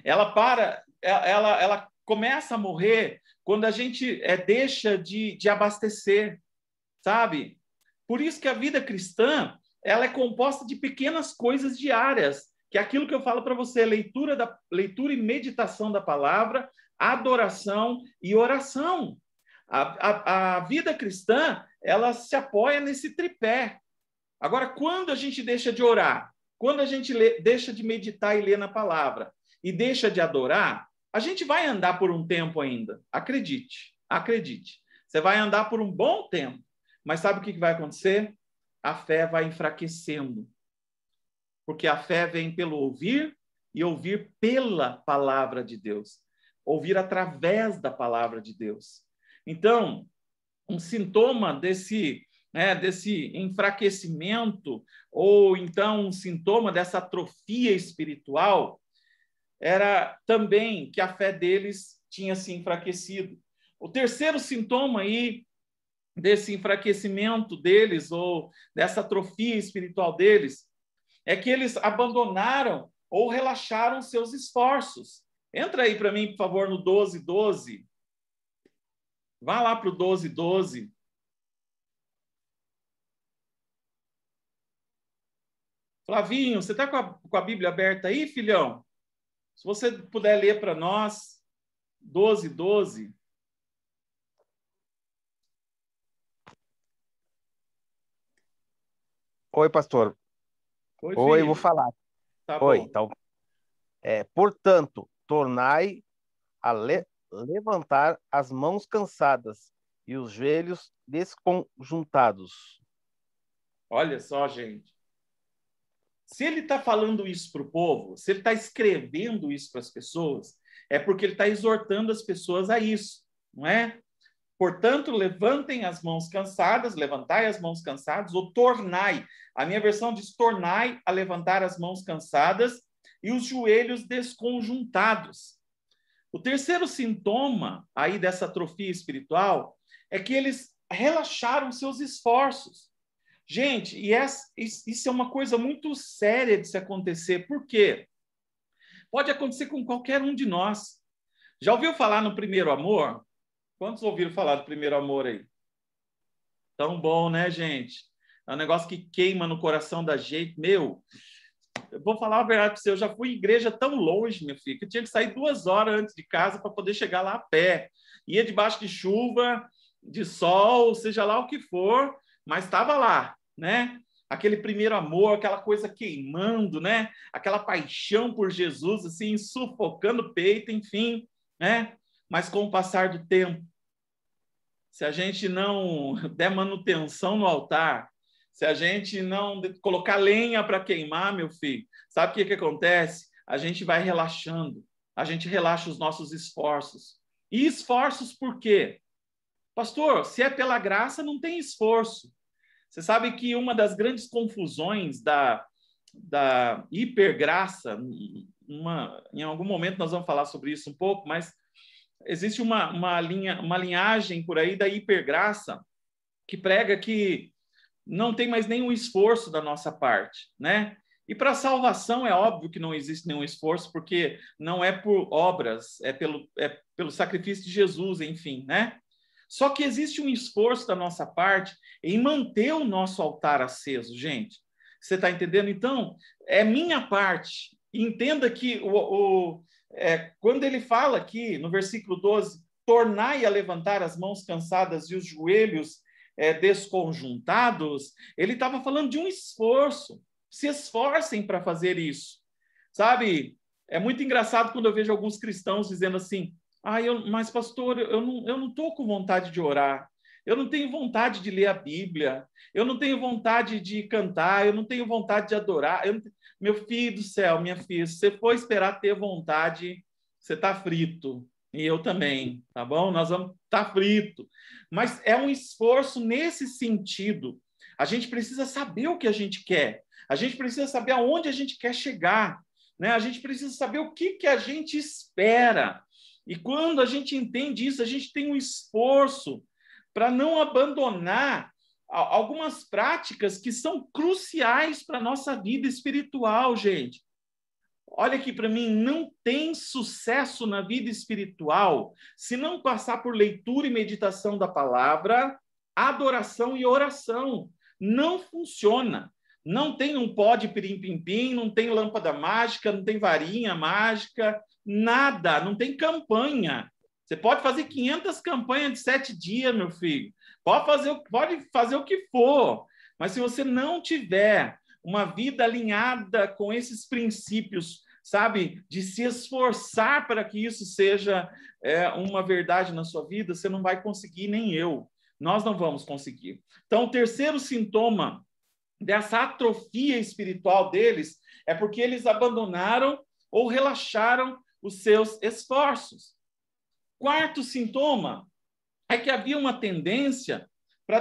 Speaker 1: Ela começa a morrer quando a gente deixa de abastecer, sabe? Por isso que a vida cristã ela é composta de pequenas coisas diárias, que é aquilo que eu falo para você, leitura e meditação da palavra, adoração e oração. A vida cristã, ela se apoia nesse tripé. Agora, quando a gente deixa de orar, quando a gente deixa de meditar e ler na palavra, e deixa de adorar, a gente vai andar por um tempo ainda. Acredite. Você vai andar por um bom tempo. Mas sabe o que vai acontecer? A fé vai enfraquecendo. Porque a fé vem pelo ouvir e ouvir pela palavra de Deus. Ouvir através da palavra de Deus. Então, um sintoma desse enfraquecimento, ou então um sintoma dessa atrofia espiritual, era também que a fé deles tinha se enfraquecido. O terceiro sintoma aí desse enfraquecimento deles, ou dessa atrofia espiritual deles, é que eles abandonaram ou relaxaram seus esforços. Entra aí para mim, por favor, no 12:12. Vá lá para o 12:12. Flavinho, você está com a Bíblia aberta aí, filhão? Se você puder ler para nós, 12:12.
Speaker 5: Oi, pastor.
Speaker 1: Oi,
Speaker 5: Oi,
Speaker 1: filho.
Speaker 5: vou falar.
Speaker 1: Tá
Speaker 5: Oi,
Speaker 1: bom.
Speaker 5: então. Portanto, tornai a levantar as mãos cansadas e os joelhos desconjuntados.
Speaker 1: Olha só, gente. Se ele está falando isso para o povo, se ele está escrevendo isso para as pessoas, é porque ele está exortando as pessoas a isso, não é? Portanto, levantem as mãos cansadas, levantai as mãos cansadas, ou tornai. A minha versão diz tornai a levantar as mãos cansadas e os joelhos desconjuntados. O terceiro sintoma aí dessa atrofia espiritual é que eles relaxaram seus esforços. Gente, isso é uma coisa muito séria de se acontecer. Por quê? Pode acontecer com qualquer um de nós. Já ouviu falar no primeiro amor? Quantos ouviram falar do primeiro amor aí? Tão bom, né, gente? É um negócio que queima no coração da gente. Meu, eu vou falar a verdade para você, eu já fui em igreja tão longe, meu filho, que eu tinha que sair 2 horas antes de casa para poder chegar lá a pé. Ia debaixo de chuva, de sol, seja lá o que for, mas estava lá, né? Aquele primeiro amor, aquela coisa queimando, né? Aquela paixão por Jesus, assim, sufocando o peito, enfim, né? Mas com o passar do tempo, se a gente não der manutenção no altar, se a gente não colocar lenha para queimar, meu filho, sabe o que acontece? A gente vai relaxando, a gente relaxa os nossos esforços. E esforços por quê? Pastor, se é pela graça, não tem esforço. Você sabe que uma das grandes confusões da hipergraça, em algum momento nós vamos falar sobre isso um pouco, mas existe uma linhagem por aí da hipergraça que prega que não tem mais nenhum esforço da nossa parte, né? E para a salvação é óbvio que não existe nenhum esforço, porque não é por obras, é pelo sacrifício de Jesus, enfim, né? Só que existe um esforço da nossa parte em manter o nosso altar aceso, gente. Você está entendendo? Então, é minha parte. Entenda que quando ele fala aqui no versículo 12, tornai a levantar as mãos cansadas e os joelhos desconjuntados, ele estava falando de um esforço. Se esforcem para fazer isso. Sabe? É muito engraçado quando eu vejo alguns cristãos dizendo assim, mas pastor, eu não estou com vontade de orar, eu não tenho vontade de ler a Bíblia, eu não tenho vontade de cantar, eu não tenho vontade de adorar. Meu filho do céu, minha filha, se você for esperar ter vontade, você está frito. E eu também, tá bom? Nós vamos estar frito. Mas é um esforço nesse sentido. A gente precisa saber o que a gente quer. A gente precisa saber aonde a gente quer chegar. Né? A gente precisa saber o que a gente espera. E quando a gente entende isso, a gente tem um esforço para não abandonar algumas práticas que são cruciais para a nossa vida espiritual, gente. Olha aqui para mim, não tem sucesso na vida espiritual se não passar por leitura e meditação da palavra, adoração e oração. Não funciona. Não tem um pó de pirim-pim-pim, não tem lâmpada mágica, não tem varinha mágica, nada, não tem campanha. Você pode fazer 500 campanhas de 7 dias, meu filho. Pode fazer o que for, mas se você não tiver uma vida alinhada com esses princípios, sabe, de se esforçar para que isso seja uma verdade na sua vida, você não vai conseguir, nem eu. Nós não vamos conseguir. Então, o terceiro sintoma dessa atrofia espiritual deles é porque eles abandonaram ou relaxaram os seus esforços. Quarto sintoma é que havia uma tendência para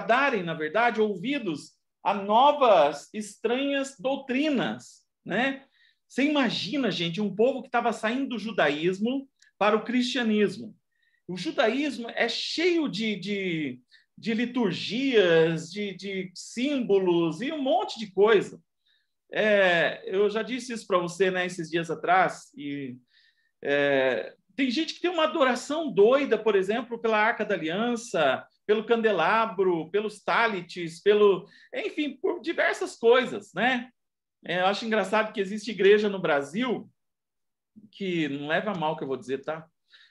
Speaker 1: darem, na verdade, ouvidos a novas, estranhas doutrinas, né? Você imagina, gente, um povo que estava saindo do judaísmo para o cristianismo. O judaísmo é cheio de liturgias, de símbolos e um monte de coisa. Eu já disse isso para você, né, esses dias atrás, e tem gente que tem uma adoração doida, por exemplo, pela Arca da Aliança, pelo candelabro, pelos talites, enfim, por diversas coisas, né? Eu acho engraçado que existe igreja no Brasil, que não leva a mal o que eu vou dizer, tá?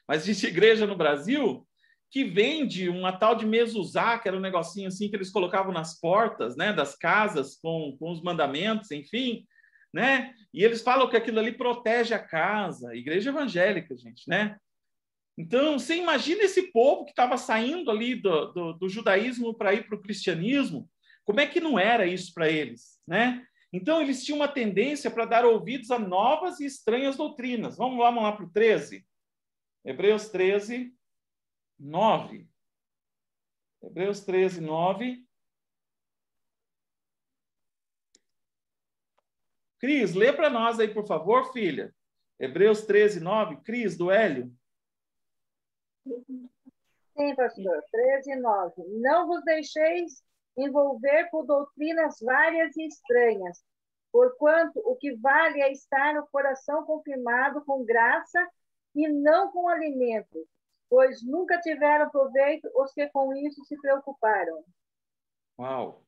Speaker 1: Mas existe igreja no Brasil que vende uma tal de mezuzá, que era um negocinho assim que eles colocavam nas portas, né, das casas com os mandamentos, enfim, né? E eles falam que aquilo ali protege a casa, igreja evangélica, gente, né? Então, você imagina esse povo que estava saindo ali do judaísmo para ir para o cristianismo, como é que não era isso para eles, né? Então, eles tinham uma tendência para dar ouvidos a novas e estranhas doutrinas. Vamos lá para o 13. Hebreus 13, 9. Hebreus 13, 9. Cris, lê para nós aí, por favor, filha. Hebreus 13, 9. Cris, do Hélio.
Speaker 6: Sim, pastor. 13, 9. Não vos deixeis envolver por doutrinas várias e estranhas, porquanto o que vale é estar no coração confirmado com graça e não com alimento, pois nunca tiveram proveito os que com isso se preocuparam.
Speaker 1: Uau!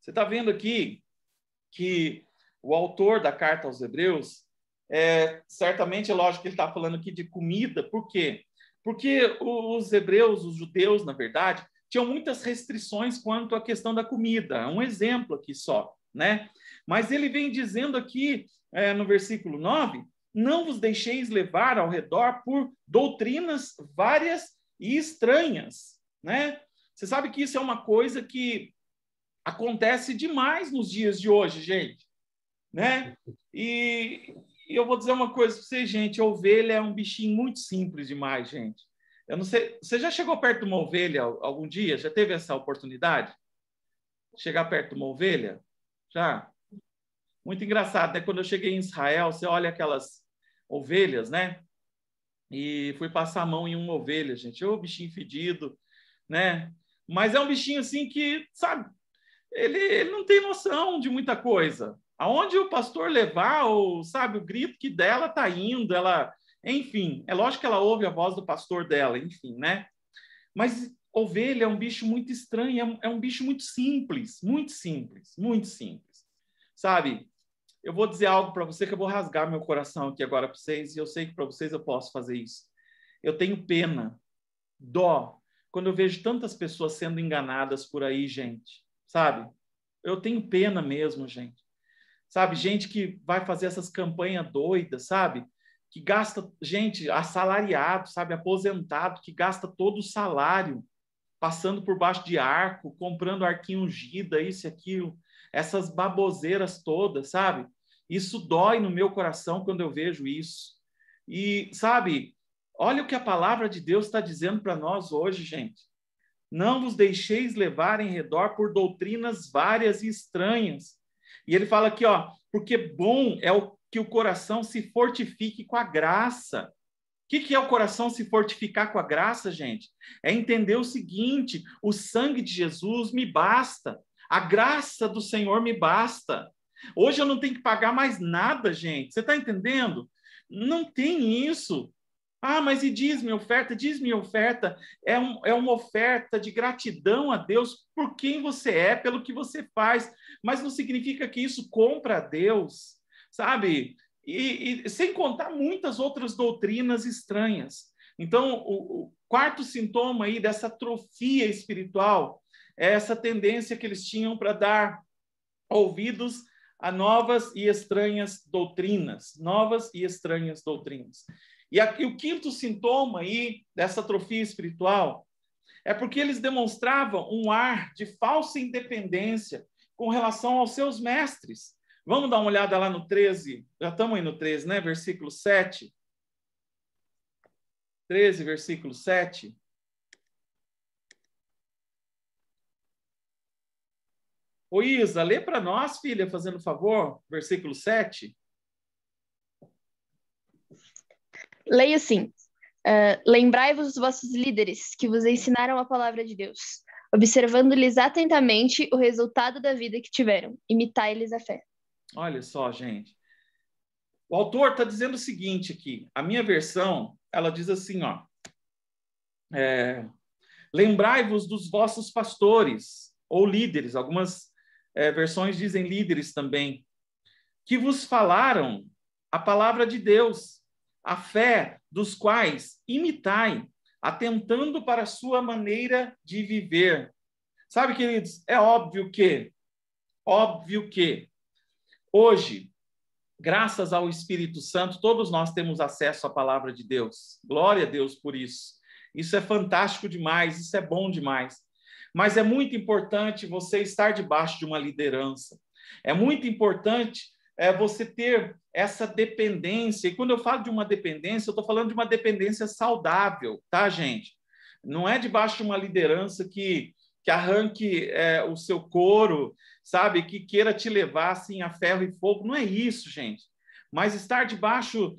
Speaker 1: Você está vendo aqui que o autor da carta aos Hebreus, certamente é lógico que ele está falando aqui de comida. Por quê? Porque os hebreus, os judeus, na verdade, tinham muitas restrições quanto à questão da comida. Um exemplo aqui só, né? Mas ele vem dizendo aqui, no versículo 9, não vos deixeis levar ao redor por doutrinas várias e estranhas, né? Você sabe que isso é uma coisa que acontece demais nos dias de hoje, gente, né? E eu vou dizer uma coisa para vocês, gente, a ovelha é um bichinho muito simples demais, gente. Eu não sei, você já chegou perto de uma ovelha algum dia? Já teve essa oportunidade? Chegar perto de uma ovelha? Já? Muito engraçado, né? Quando eu cheguei em Israel, você olha aquelas ovelhas, né? E fui passar a mão em uma ovelha, gente. Ô, bichinho fedido, né? Mas é um bichinho assim que, sabe, ele não tem noção de muita coisa. Aonde o pastor levar, ou, sabe, o grito que dela está indo, ela... Enfim, é lógico que ela ouve a voz do pastor dela, enfim, né? Mas ovelha é um bicho muito estranho, é um bicho muito simples, muito simples, muito simples. Sabe, eu vou dizer algo para você que eu vou rasgar meu coração aqui agora para vocês, e eu sei que para vocês eu posso fazer isso. Eu tenho pena, dó, quando eu vejo tantas pessoas sendo enganadas por aí, gente, sabe? Eu tenho pena mesmo, gente. Sabe, gente que vai fazer essas campanhas doidas, sabe? Que gasta, gente, assalariado, sabe? Aposentado, que gasta todo o salário, passando por baixo de arco, comprando arquinho ungida, isso e aquilo, essas baboseiras todas, sabe? Isso dói no meu coração quando eu vejo isso. E, sabe, olha o que a palavra de Deus está dizendo para nós hoje, gente. Não vos deixeis levar em redor por doutrinas várias e estranhas. E ele fala aqui, ó, porque bom é que o coração se fortifique com a graça. O que é o coração se fortificar com a graça, gente? É entender o seguinte: o sangue de Jesus me basta, a graça do Senhor me basta. Hoje eu não tenho que pagar mais nada, gente. Você está entendendo? Não tem isso. Ah, mas e dízimo, oferta? Dízimo e oferta é uma oferta de gratidão a Deus por quem você é, pelo que você faz, mas não significa que isso compra a Deus, sabe? E sem contar muitas outras doutrinas estranhas. Então, o quarto sintoma aí dessa atrofia espiritual é essa tendência que eles tinham para dar ouvidos a novas e estranhas doutrinas, novas e estranhas doutrinas. E aqui o quinto sintoma aí dessa atrofia espiritual é porque eles demonstravam um ar de falsa independência com relação aos seus mestres. Vamos dar uma olhada lá no 13, já estamos aí no 13, né? Versículo 7. 13, versículo 7. Ô Isa, lê para nós, filha, fazendo favor, versículo 7.
Speaker 7: Leia assim. Lembrai-vos dos vossos líderes que vos ensinaram a palavra de Deus, observando-lhes atentamente o resultado da vida que tiveram. Imitai-lhes a fé.
Speaker 1: Olha só, gente. O autor está dizendo o seguinte aqui. A minha versão, ela diz assim, ó. Lembrai-vos dos vossos pastores ou líderes. Algumas versões dizem líderes também. Que vos falaram a palavra de Deus, a fé dos quais imitai, atentando para a sua maneira de viver. Sabe, queridos, é óbvio que hoje, graças ao Espírito Santo, todos nós temos acesso à palavra de Deus. Glória a Deus por isso. Isso é fantástico demais, isso é bom demais. Mas é muito importante você estar debaixo de uma liderança. É muito importante você ter essa dependência. E quando eu falo de uma dependência, eu estou falando de uma dependência saudável, tá, gente? Não é debaixo de uma liderança que arranque o seu couro, sabe? Que queira te levar assim, a ferro e fogo. Não é isso, gente. Mas estar debaixo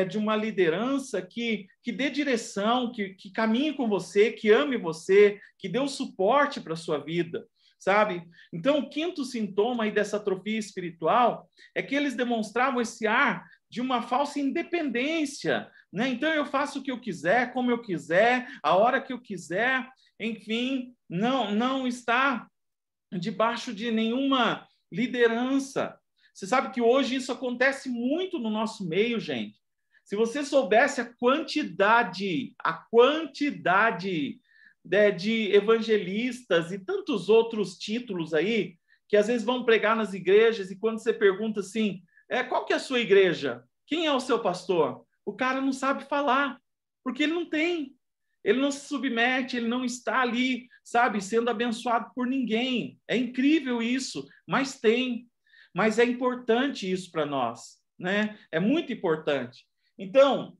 Speaker 1: de uma liderança que dê direção, que caminhe com você, que ame você, que dê o suporte para a sua vida, sabe? Então, o quinto sintoma aí dessa atrofia espiritual é que eles demonstravam esse ar de uma falsa independência, né? Então, eu faço o que eu quiser, como eu quiser, a hora que eu quiser, enfim, não está debaixo de nenhuma liderança. Você sabe que hoje isso acontece muito no nosso meio, gente. Se você soubesse a quantidade de evangelistas e tantos outros títulos aí, que às vezes vão pregar nas igrejas, e quando você pergunta assim, qual que é a sua igreja? Quem é o seu pastor? O cara não sabe falar, porque ele não tem. Ele não se submete, ele não está ali, sabe, sendo abençoado por ninguém. É incrível isso, mas tem. Mas é importante isso para nós, né? É muito importante. Então,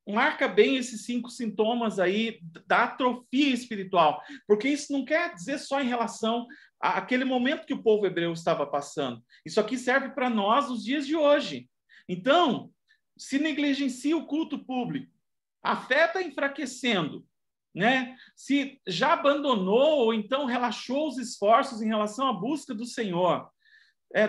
Speaker 1: marca bem esses 5 sintomas aí da atrofia espiritual, porque isso não quer dizer só em relação àquele momento que o povo hebreu estava passando. Isso aqui serve para nós nos dias de hoje. Então, se negligencia o culto público, a fé está enfraquecendo, né? Se já abandonou ou então relaxou os esforços em relação à busca do Senhor,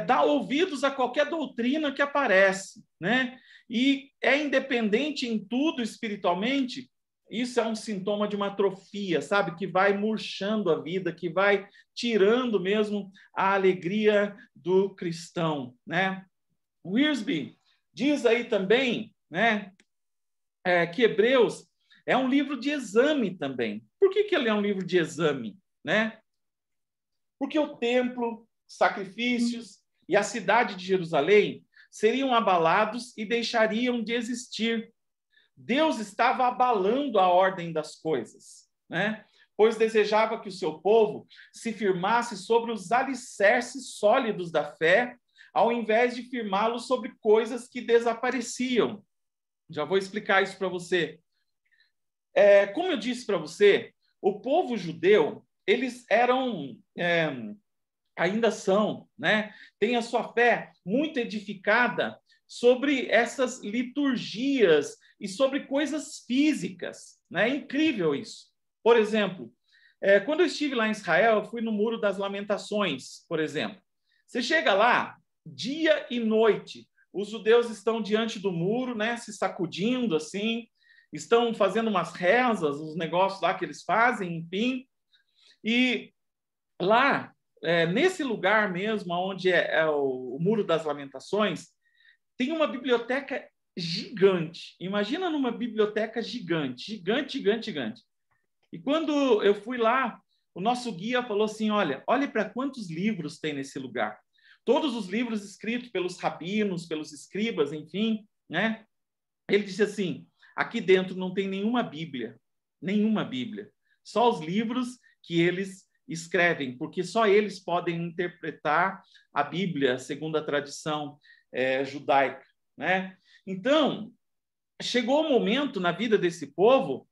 Speaker 1: dá ouvidos a qualquer doutrina que aparece, né? E é independente em tudo espiritualmente, isso é um sintoma de uma atrofia, sabe? Que vai murchando a vida, que vai tirando mesmo a alegria do cristão, né? Wiersbe diz aí também, né, que Hebreus é um livro de exame também. Por que ele é um livro de exame, né? Porque o templo, sacrifícios e a cidade de Jerusalém seriam abalados e deixariam de existir. Deus estava abalando a ordem das coisas, né? Pois desejava que o seu povo se firmasse sobre os alicerces sólidos da fé, ao invés de firmá-los sobre coisas que desapareciam. Já vou explicar isso para você. Como eu disse para você, o povo judeu, eles eram... ainda são, né? Tem a sua fé muito edificada sobre essas liturgias e sobre coisas físicas, né? É incrível isso. Por exemplo, quando eu estive lá em Israel, eu fui no Muro das Lamentações, por exemplo. Você chega lá, dia e noite, os judeus estão diante do muro, né? Se sacudindo assim, estão fazendo umas rezas, os negócios lá que eles fazem, enfim. E lá, nesse lugar mesmo, onde é o Muro das Lamentações, tem uma biblioteca gigante. Imagina numa biblioteca gigante, gigante, gigante, gigante. E quando eu fui lá, o nosso guia falou assim, olhe para quantos livros tem nesse lugar. Todos os livros escritos pelos rabinos, pelos escribas, enfim, né? Ele disse assim, aqui dentro não tem nenhuma Bíblia, só os livros que eles escrevem, porque só eles podem interpretar a Bíblia segundo a tradição judaica, né? Então, chegou o momento na vida desse povo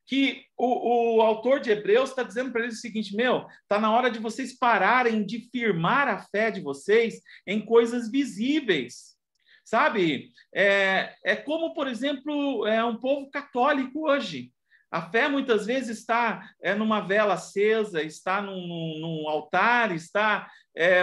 Speaker 1: que o autor de Hebreus está dizendo para eles o seguinte, está na hora de vocês pararem de firmar a fé de vocês em coisas visíveis, sabe? Como, por exemplo, um povo católico hoje. A fé muitas vezes está numa vela acesa, está num altar, está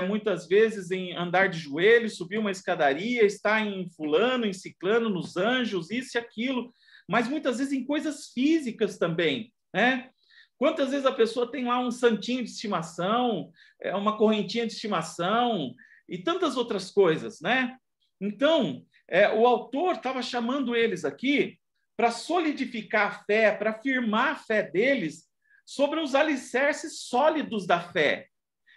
Speaker 1: muitas vezes em andar de joelhos, subir uma escadaria, está em fulano, em ciclano, nos anjos, isso e aquilo, mas muitas vezes em coisas físicas também, né? Quantas vezes a pessoa tem lá um santinho de estimação, uma correntinha de estimação e tantas outras coisas, né? Então, o autor estava chamando eles aqui para solidificar a fé, para firmar a fé deles sobre os alicerces sólidos da fé,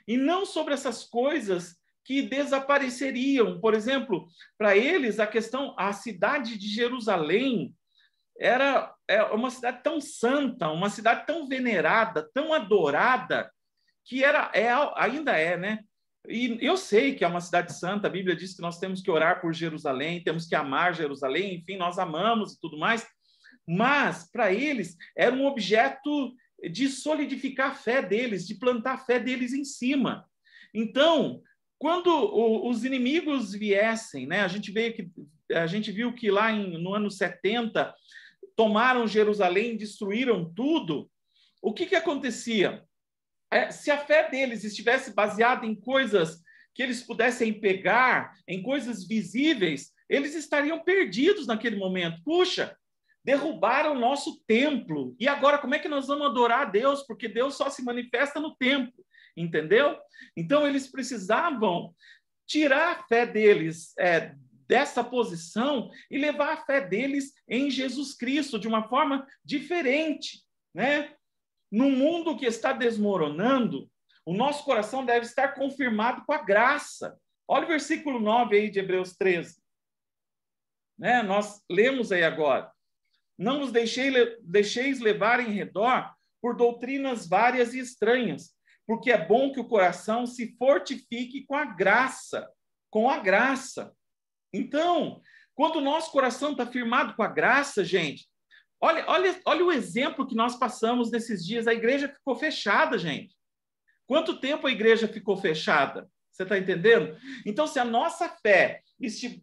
Speaker 1: e não sobre essas coisas que desapareceriam. Por exemplo, para eles, a cidade de Jerusalém era uma cidade tão santa, uma cidade tão venerada, tão adorada, que ainda é, né? E eu sei que é uma cidade santa, a Bíblia diz que nós temos que orar por Jerusalém, temos que amar Jerusalém, enfim, nós amamos e tudo mais, mas para eles era um objeto de solidificar a fé deles, de plantar a fé deles em cima. Então, quando os inimigos viessem, né, a gente viu que lá no ano 70 tomaram Jerusalém, destruíram tudo. O que acontecia? Se a fé deles estivesse baseada em coisas que eles pudessem pegar, em coisas visíveis, eles estariam perdidos naquele momento. Puxa, derrubaram o nosso templo. E agora, como é que nós vamos adorar a Deus? Porque Deus só se manifesta no templo, entendeu? Então, eles precisavam tirar a fé deles dessa posição e levar a fé deles em Jesus Cristo de uma forma diferente, né? No mundo que está desmoronando, o nosso coração deve estar confirmado com a graça. Olha o versículo 9 aí de Hebreus 13. Né? Nós lemos aí agora. Não vos deixeis levar em redor por doutrinas várias e estranhas, porque é bom que o coração se fortifique com a graça. Com a graça. Então, quando o nosso coração está firmado com a graça, gente, olha o exemplo que nós passamos nesses dias. A igreja ficou fechada, gente. Quanto tempo a igreja ficou fechada? Você está entendendo? Então, se a nossa fé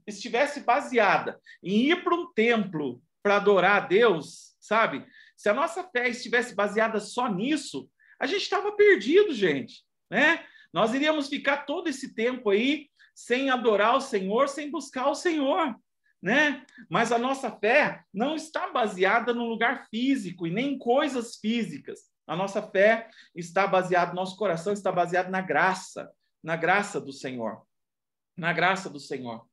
Speaker 1: estivesse baseada em ir para um templo para adorar a Deus, sabe? Se a nossa fé estivesse baseada só nisso, a gente estava perdido, gente, né? Nós iríamos ficar todo esse tempo aí sem adorar o Senhor, sem buscar o Senhor, né? Mas a nossa fé não está baseada num lugar físico e nem em coisas físicas. A nossa fé está baseada, nosso coração está baseado na graça do Senhor, na graça do Senhor.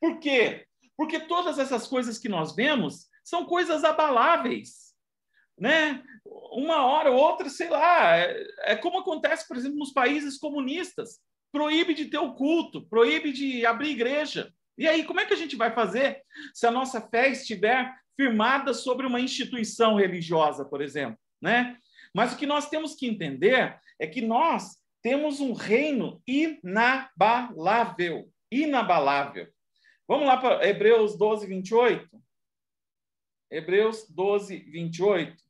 Speaker 1: Por quê? Porque todas essas coisas que nós vemos são coisas abaláveis, né? Uma hora ou outra, sei lá, é como acontece, por exemplo, nos países comunistas. Proíbe de ter o culto, proíbe de abrir igreja. E aí, como é que a gente vai fazer se a nossa fé estiver firmada sobre uma instituição religiosa, por exemplo, né? Mas o que nós temos que entender é que nós temos um reino inabalável, inabalável. Vamos lá para Hebreus 12, 28? Hebreus 12, 28.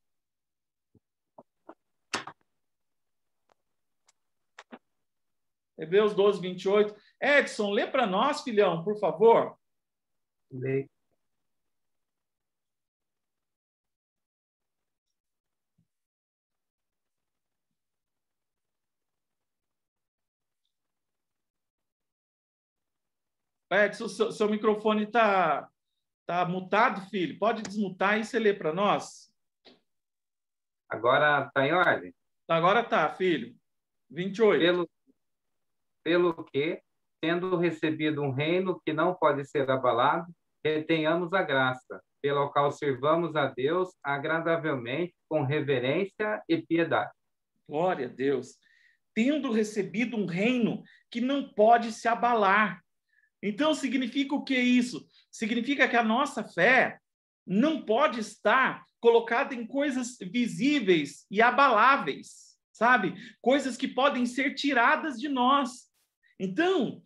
Speaker 1: Hebreus 12, 28. Edson, lê para nós, filhão, por favor.
Speaker 8: Lê.
Speaker 1: Edson, seu microfone está mutado, filho. Pode desmutar e você lê para nós?
Speaker 8: Agora está em ordem?
Speaker 1: Agora está, filho. 28.
Speaker 8: Pelo que, tendo recebido um reino que não pode ser abalado, retenhamos a graça, pelo qual servamos a Deus agradavelmente, com reverência e piedade.
Speaker 1: Glória a Deus. Tendo recebido um reino que não pode se abalar. Então, significa o que é isso? Significa que a nossa fé não pode estar colocada em coisas visíveis e abaláveis, sabe? Coisas que podem ser tiradas de nós. Então,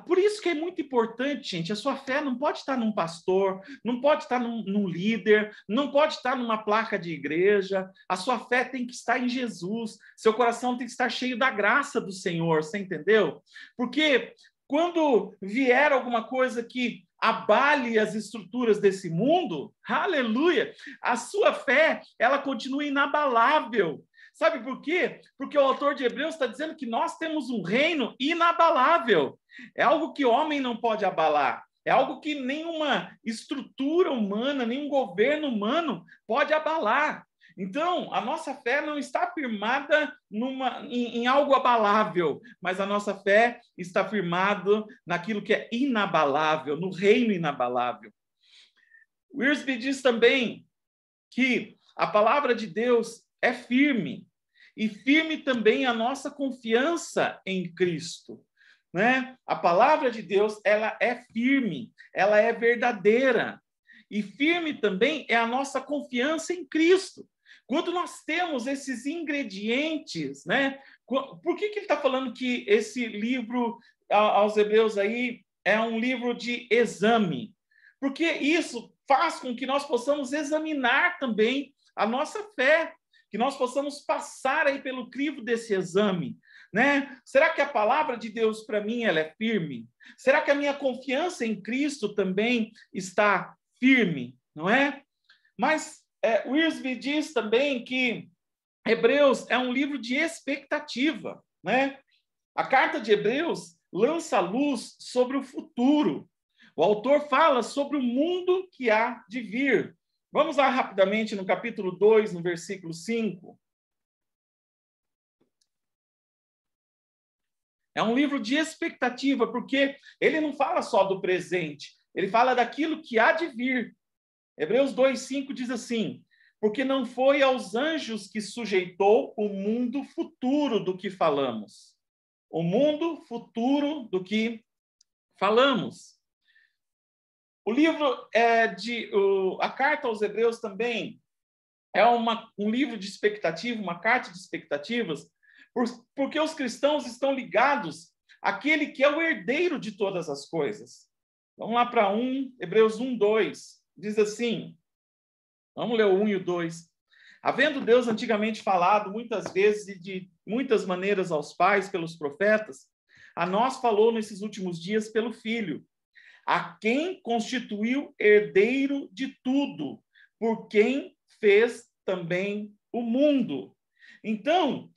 Speaker 1: por isso que é muito importante, gente, a sua fé não pode estar num pastor, não pode estar num líder, não pode estar numa placa de igreja. A sua fé tem que estar em Jesus. Seu coração tem que estar cheio da graça do Senhor, você entendeu? Porque quando vier alguma coisa que abale as estruturas desse mundo, aleluia, a sua fé, ela continua inabalável. Sabe por quê? Porque o autor de Hebreus está dizendo que nós temos um reino inabalável. É algo que o homem não pode abalar. É algo que nenhuma estrutura humana, nenhum governo humano pode abalar. Então, a nossa fé não está firmada em algo abalável, mas a nossa fé está firmada naquilo que é inabalável, no reino inabalável. Wiersbe diz também que a palavra de Deus é firme, e firme também a nossa confiança em Cristo, né? A palavra de Deus, ela é firme, ela é verdadeira, e firme também é a nossa confiança em Cristo. Quando nós temos esses ingredientes, né? Por que ele está falando que esse livro aos Hebreus aí é um livro de exame? Porque isso faz com que nós possamos examinar também a nossa fé, que nós possamos passar aí pelo crivo desse exame, né? Será que a palavra de Deus para mim ela é firme? Será que a minha confiança em Cristo também está firme, não é? Mas Wiersbe diz também que Hebreus é um livro de expectativa, né? A carta de Hebreus lança luz sobre o futuro. O autor fala sobre o mundo que há de vir. Vamos lá rapidamente no capítulo 2, no versículo 5. É um livro de expectativa, porque ele não fala só do presente, ele fala daquilo que há de vir. Hebreus 2:5 diz assim: porque não foi aos anjos que sujeitou o mundo futuro do que falamos. O mundo futuro do que falamos. O livro a carta aos Hebreus também é um livro de expectativa, uma carta de expectativas, porque os cristãos estão ligados àquele que é o herdeiro de todas as coisas. Vamos lá para Hebreus 1:2. Diz assim, vamos ler o 1 e o 2. Havendo Deus antigamente falado muitas vezes e de muitas maneiras aos pais pelos profetas, a nós falou nesses últimos dias pelo Filho, a quem constituiu herdeiro de tudo, por quem fez também o mundo. Então,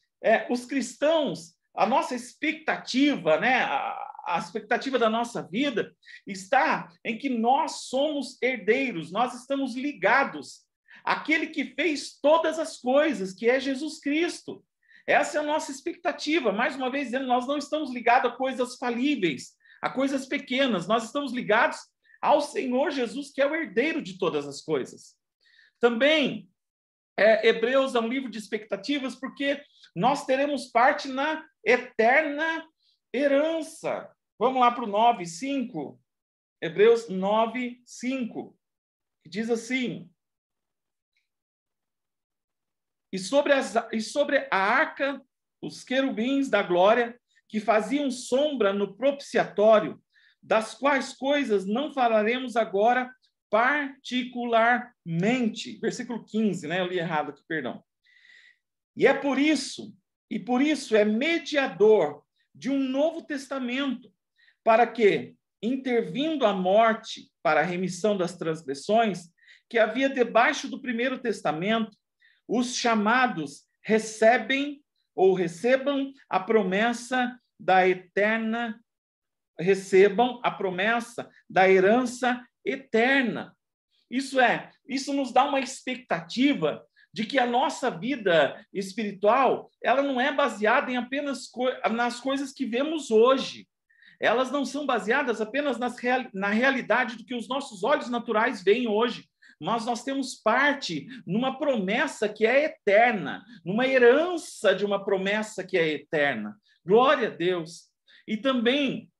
Speaker 1: os cristãos, a nossa expectativa, né, a expectativa da nossa vida está em que nós somos herdeiros, nós estamos ligados àquele que fez todas as coisas, que é Jesus Cristo. Essa é a nossa expectativa. Mais uma vez dizendo, nós não estamos ligados a coisas falíveis, a coisas pequenas, nós estamos ligados ao Senhor Jesus, que é o herdeiro de todas as coisas. Também, Hebreus é um livro de expectativas, porque nós teremos parte na eterna herança. Vamos lá para o 9:5. Hebreus 9:5, que diz assim: e sobre a arca, os querubins da glória, que faziam sombra no propiciatório, das quais coisas não falaremos agora particularmente. Versículo 15, né? Eu li errado aqui, perdão. E por isso é mediador de um novo testamento, para que, intervindo a morte para a remissão das transgressões, que havia debaixo do primeiro testamento, os chamados recebam a promessa da herança eterna. Isso nos dá uma expectativa de que a nossa vida espiritual, ela não é baseada em apenas nas coisas que vemos hoje. Elas não são baseadas apenas na realidade do que os nossos olhos naturais veem hoje, mas nós temos parte numa promessa que é eterna, numa herança de uma promessa que é eterna. Glória a Deus! E também,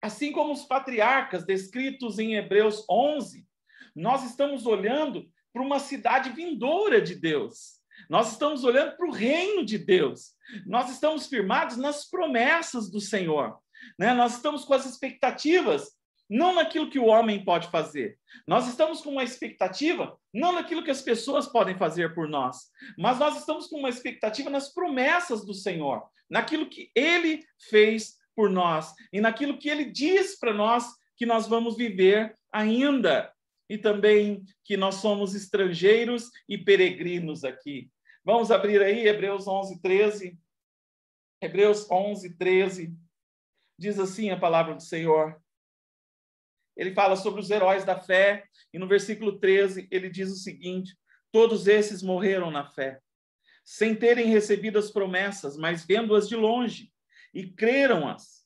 Speaker 1: assim como os patriarcas descritos em Hebreus 11, nós estamos olhando para uma cidade vindoura de Deus. Nós estamos olhando para o reino de Deus. Nós estamos firmados nas promessas do Senhor, né? Nós estamos com as expectativas não naquilo que o homem pode fazer. Nós estamos com uma expectativa não naquilo que as pessoas podem fazer por nós, mas nós estamos com uma expectativa nas promessas do Senhor, naquilo que Ele fez por nós e naquilo que Ele diz para nós que nós vamos viver ainda, e também que nós somos estrangeiros e peregrinos aqui. Vamos abrir aí Hebreus 11:13. Hebreus 11:13 diz assim a palavra do Senhor. Ele fala sobre os heróis da fé, e no versículo 13 ele diz o seguinte: todos esses morreram na fé, sem terem recebido as promessas, mas vendo-as de longe, e crendo-as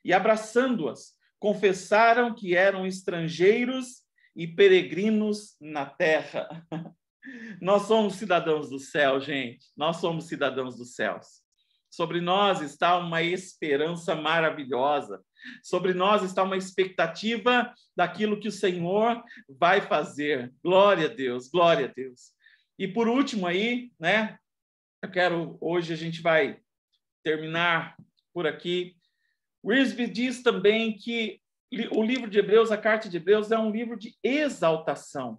Speaker 1: e abraçando-as, confessaram que eram estrangeiros e peregrinos na terra. Nós somos cidadãos do céu, gente. Nós somos cidadãos dos céus. Sobre nós está uma esperança maravilhosa. Sobre nós está uma expectativa daquilo que o Senhor vai fazer. Glória a Deus, glória a Deus. E por último aí, né? Hoje a gente vai terminar por aqui. Wiersbe diz também que o livro de Hebreus, a carta de Hebreus, é um livro de exaltação.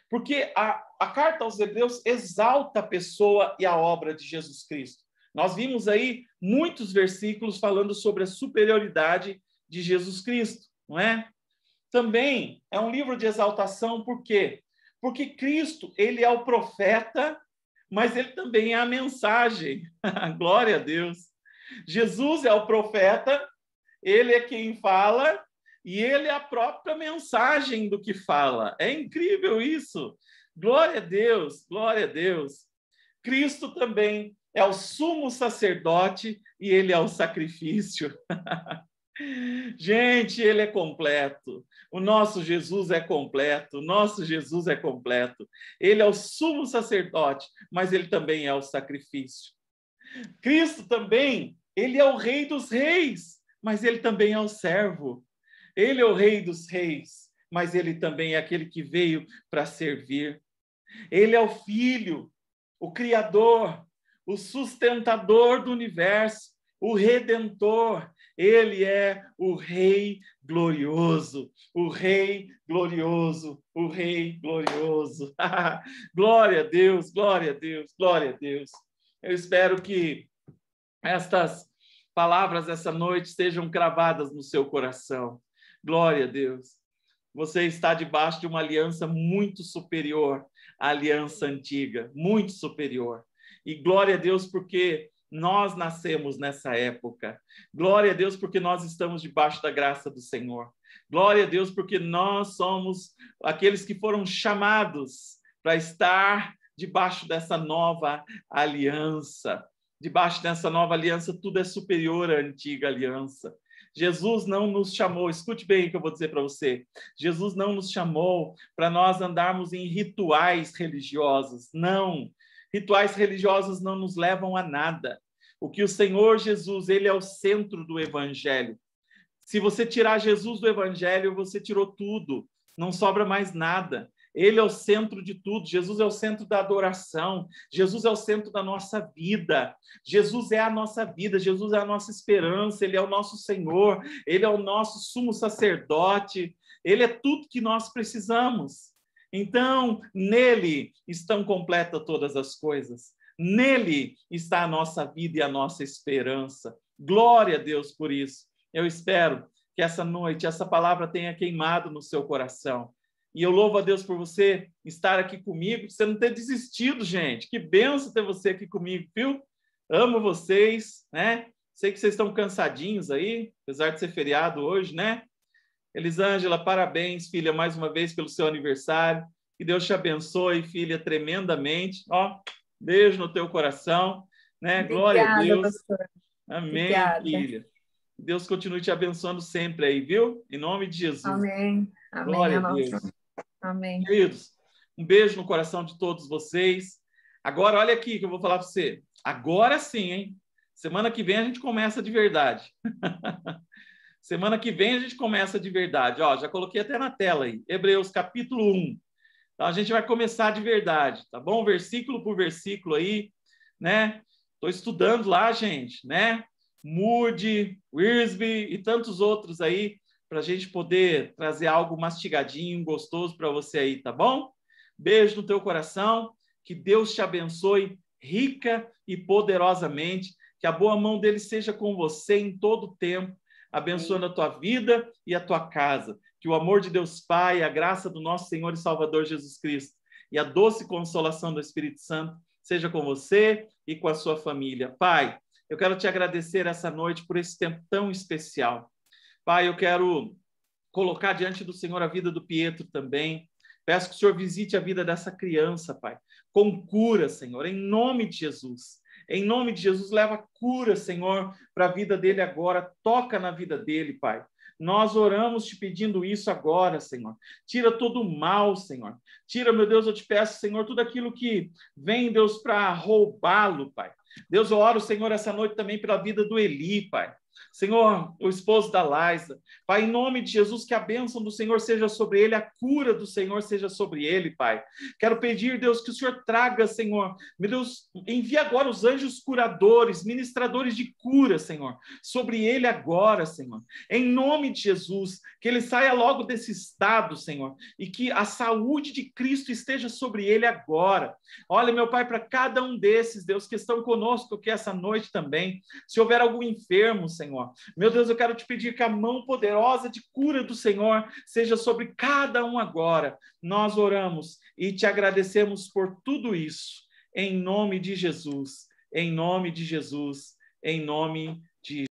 Speaker 1: Porque a carta aos Hebreus exalta a pessoa e a obra de Jesus Cristo. Nós vimos aí muitos versículos falando sobre a superioridade de Jesus Cristo, não é? Também é um livro de exaltação, por quê? Porque Cristo, ele é o profeta, mas ele também é a mensagem. Glória a Deus. Jesus é o profeta, ele é quem fala, e ele é a própria mensagem do que fala. É incrível isso. Glória a Deus, glória a Deus. Cristo também é o sumo sacerdote e ele é o sacrifício. Gente, ele é completo. O nosso Jesus é completo. O nosso Jesus é completo. Ele é o sumo sacerdote, mas ele também é o sacrifício. Cristo também, ele é o rei dos reis, mas ele também é o servo. Ele é o rei dos reis, mas ele também é aquele que veio para servir. Ele é o Filho, o Criador, o sustentador do universo, o Redentor. Ele é o Rei glorioso, o Rei glorioso, o Rei glorioso. Glória a Deus, glória a Deus, glória a Deus. Eu espero que estas palavras essa noite sejam cravadas no seu coração. Glória a Deus. Você está debaixo de uma aliança muito superior à aliança antiga, muito superior. E glória a Deus porque nós nascemos nessa época. Glória a Deus porque nós estamos debaixo da graça do Senhor. Glória a Deus porque nós somos aqueles que foram chamados para estar debaixo dessa nova aliança. Debaixo dessa nova aliança, tudo é superior à antiga aliança. Jesus não nos chamou, escute bem o que eu vou dizer para você, Jesus não nos chamou para nós andarmos em rituais religiosos, não. Rituais religiosos não nos levam a nada. O que o Senhor Jesus, ele é o centro do evangelho. Se você tirar Jesus do evangelho, você tirou tudo, não sobra mais nada. Ele é o centro de tudo. Jesus é o centro da adoração. Jesus é o centro da nossa vida. Jesus é a nossa vida. Jesus é a nossa esperança. Ele é o nosso Senhor. Ele é o nosso sumo sacerdote. Ele é tudo que nós precisamos. Então, nele estão completas todas as coisas. Nele está a nossa vida e a nossa esperança. Glória a Deus por isso. Eu espero que essa noite, essa palavra tenha queimado no seu coração. E eu louvo a Deus por você estar aqui comigo, você não ter desistido, gente. Que bênção ter você aqui comigo, viu? Amo vocês, né? Sei que vocês estão cansadinhos aí, apesar de ser feriado hoje, né? Elisângela, parabéns, filha, mais uma vez pelo seu aniversário. Que Deus te abençoe, filha, tremendamente. Ó, beijo no teu coração, né?
Speaker 6: Obrigada,
Speaker 1: glória a Deus.
Speaker 6: pastor.
Speaker 1: Amém,
Speaker 6: Obrigada.
Speaker 1: filha. Deus continue te abençoando sempre aí, viu? Em nome de Jesus.
Speaker 6: Amém. Amém.
Speaker 1: Glória a Deus.
Speaker 6: Amém.
Speaker 1: Queridos, um beijo no coração de todos vocês. Agora, olha aqui que eu vou falar para você. Agora sim, hein? Semana que vem a gente começa de verdade. Semana que vem a gente começa de verdade. Ó, já coloquei até na tela aí. Hebreus capítulo 1. Então, a gente vai começar de verdade, tá bom? Versículo por versículo aí, né? Estou estudando lá, gente, né? Moody, Wiersbe e tantos outros aí, para a gente poder trazer algo mastigadinho, gostoso para você aí, tá bom? Beijo no teu coração, que Deus te abençoe rica e poderosamente, que a boa mão dele seja com você em todo o tempo, abençoando a tua vida e a tua casa. Que o amor de Deus Pai, a graça do nosso Senhor e Salvador Jesus Cristo e a doce consolação do Espírito Santo seja com você e com a sua família. Pai, eu quero te agradecer essa noite por esse tempo tão especial. Pai, eu quero colocar diante do Senhor a vida do Pietro também. Peço que o Senhor visite a vida dessa criança, Pai, com cura, Senhor, em nome de Jesus. Em nome de Jesus, leva cura, Senhor, para a vida dele agora. Toca na vida dele, Pai. Nós oramos te pedindo isso agora, Senhor. Tira todo o mal, Senhor. Tira, meu Deus, eu te peço, Senhor, tudo aquilo que vem, Deus, para roubá-lo, Pai. Deus, eu oro, Senhor, essa noite também pela vida do Eli, Pai. Senhor, o esposo da Laisa, Pai, em nome de Jesus, que a bênção do Senhor seja sobre ele, a cura do Senhor seja sobre ele, Pai. Quero pedir, Deus, que o Senhor traga, Senhor, meu Deus, envie agora os anjos curadores, ministradores de cura, Senhor, sobre ele agora, Senhor. Em nome de Jesus, que ele saia logo desse estado, Senhor, e que a saúde de Cristo esteja sobre ele agora. Olha, meu Pai, para cada um desses, Deus, que estão conosco aqui essa noite também, se houver algum enfermo, Senhor, meu Deus, eu quero te pedir que a mão poderosa de cura do Senhor seja sobre cada um agora. Nós oramos e te agradecemos por tudo isso, em nome de Jesus, em nome de Jesus, em nome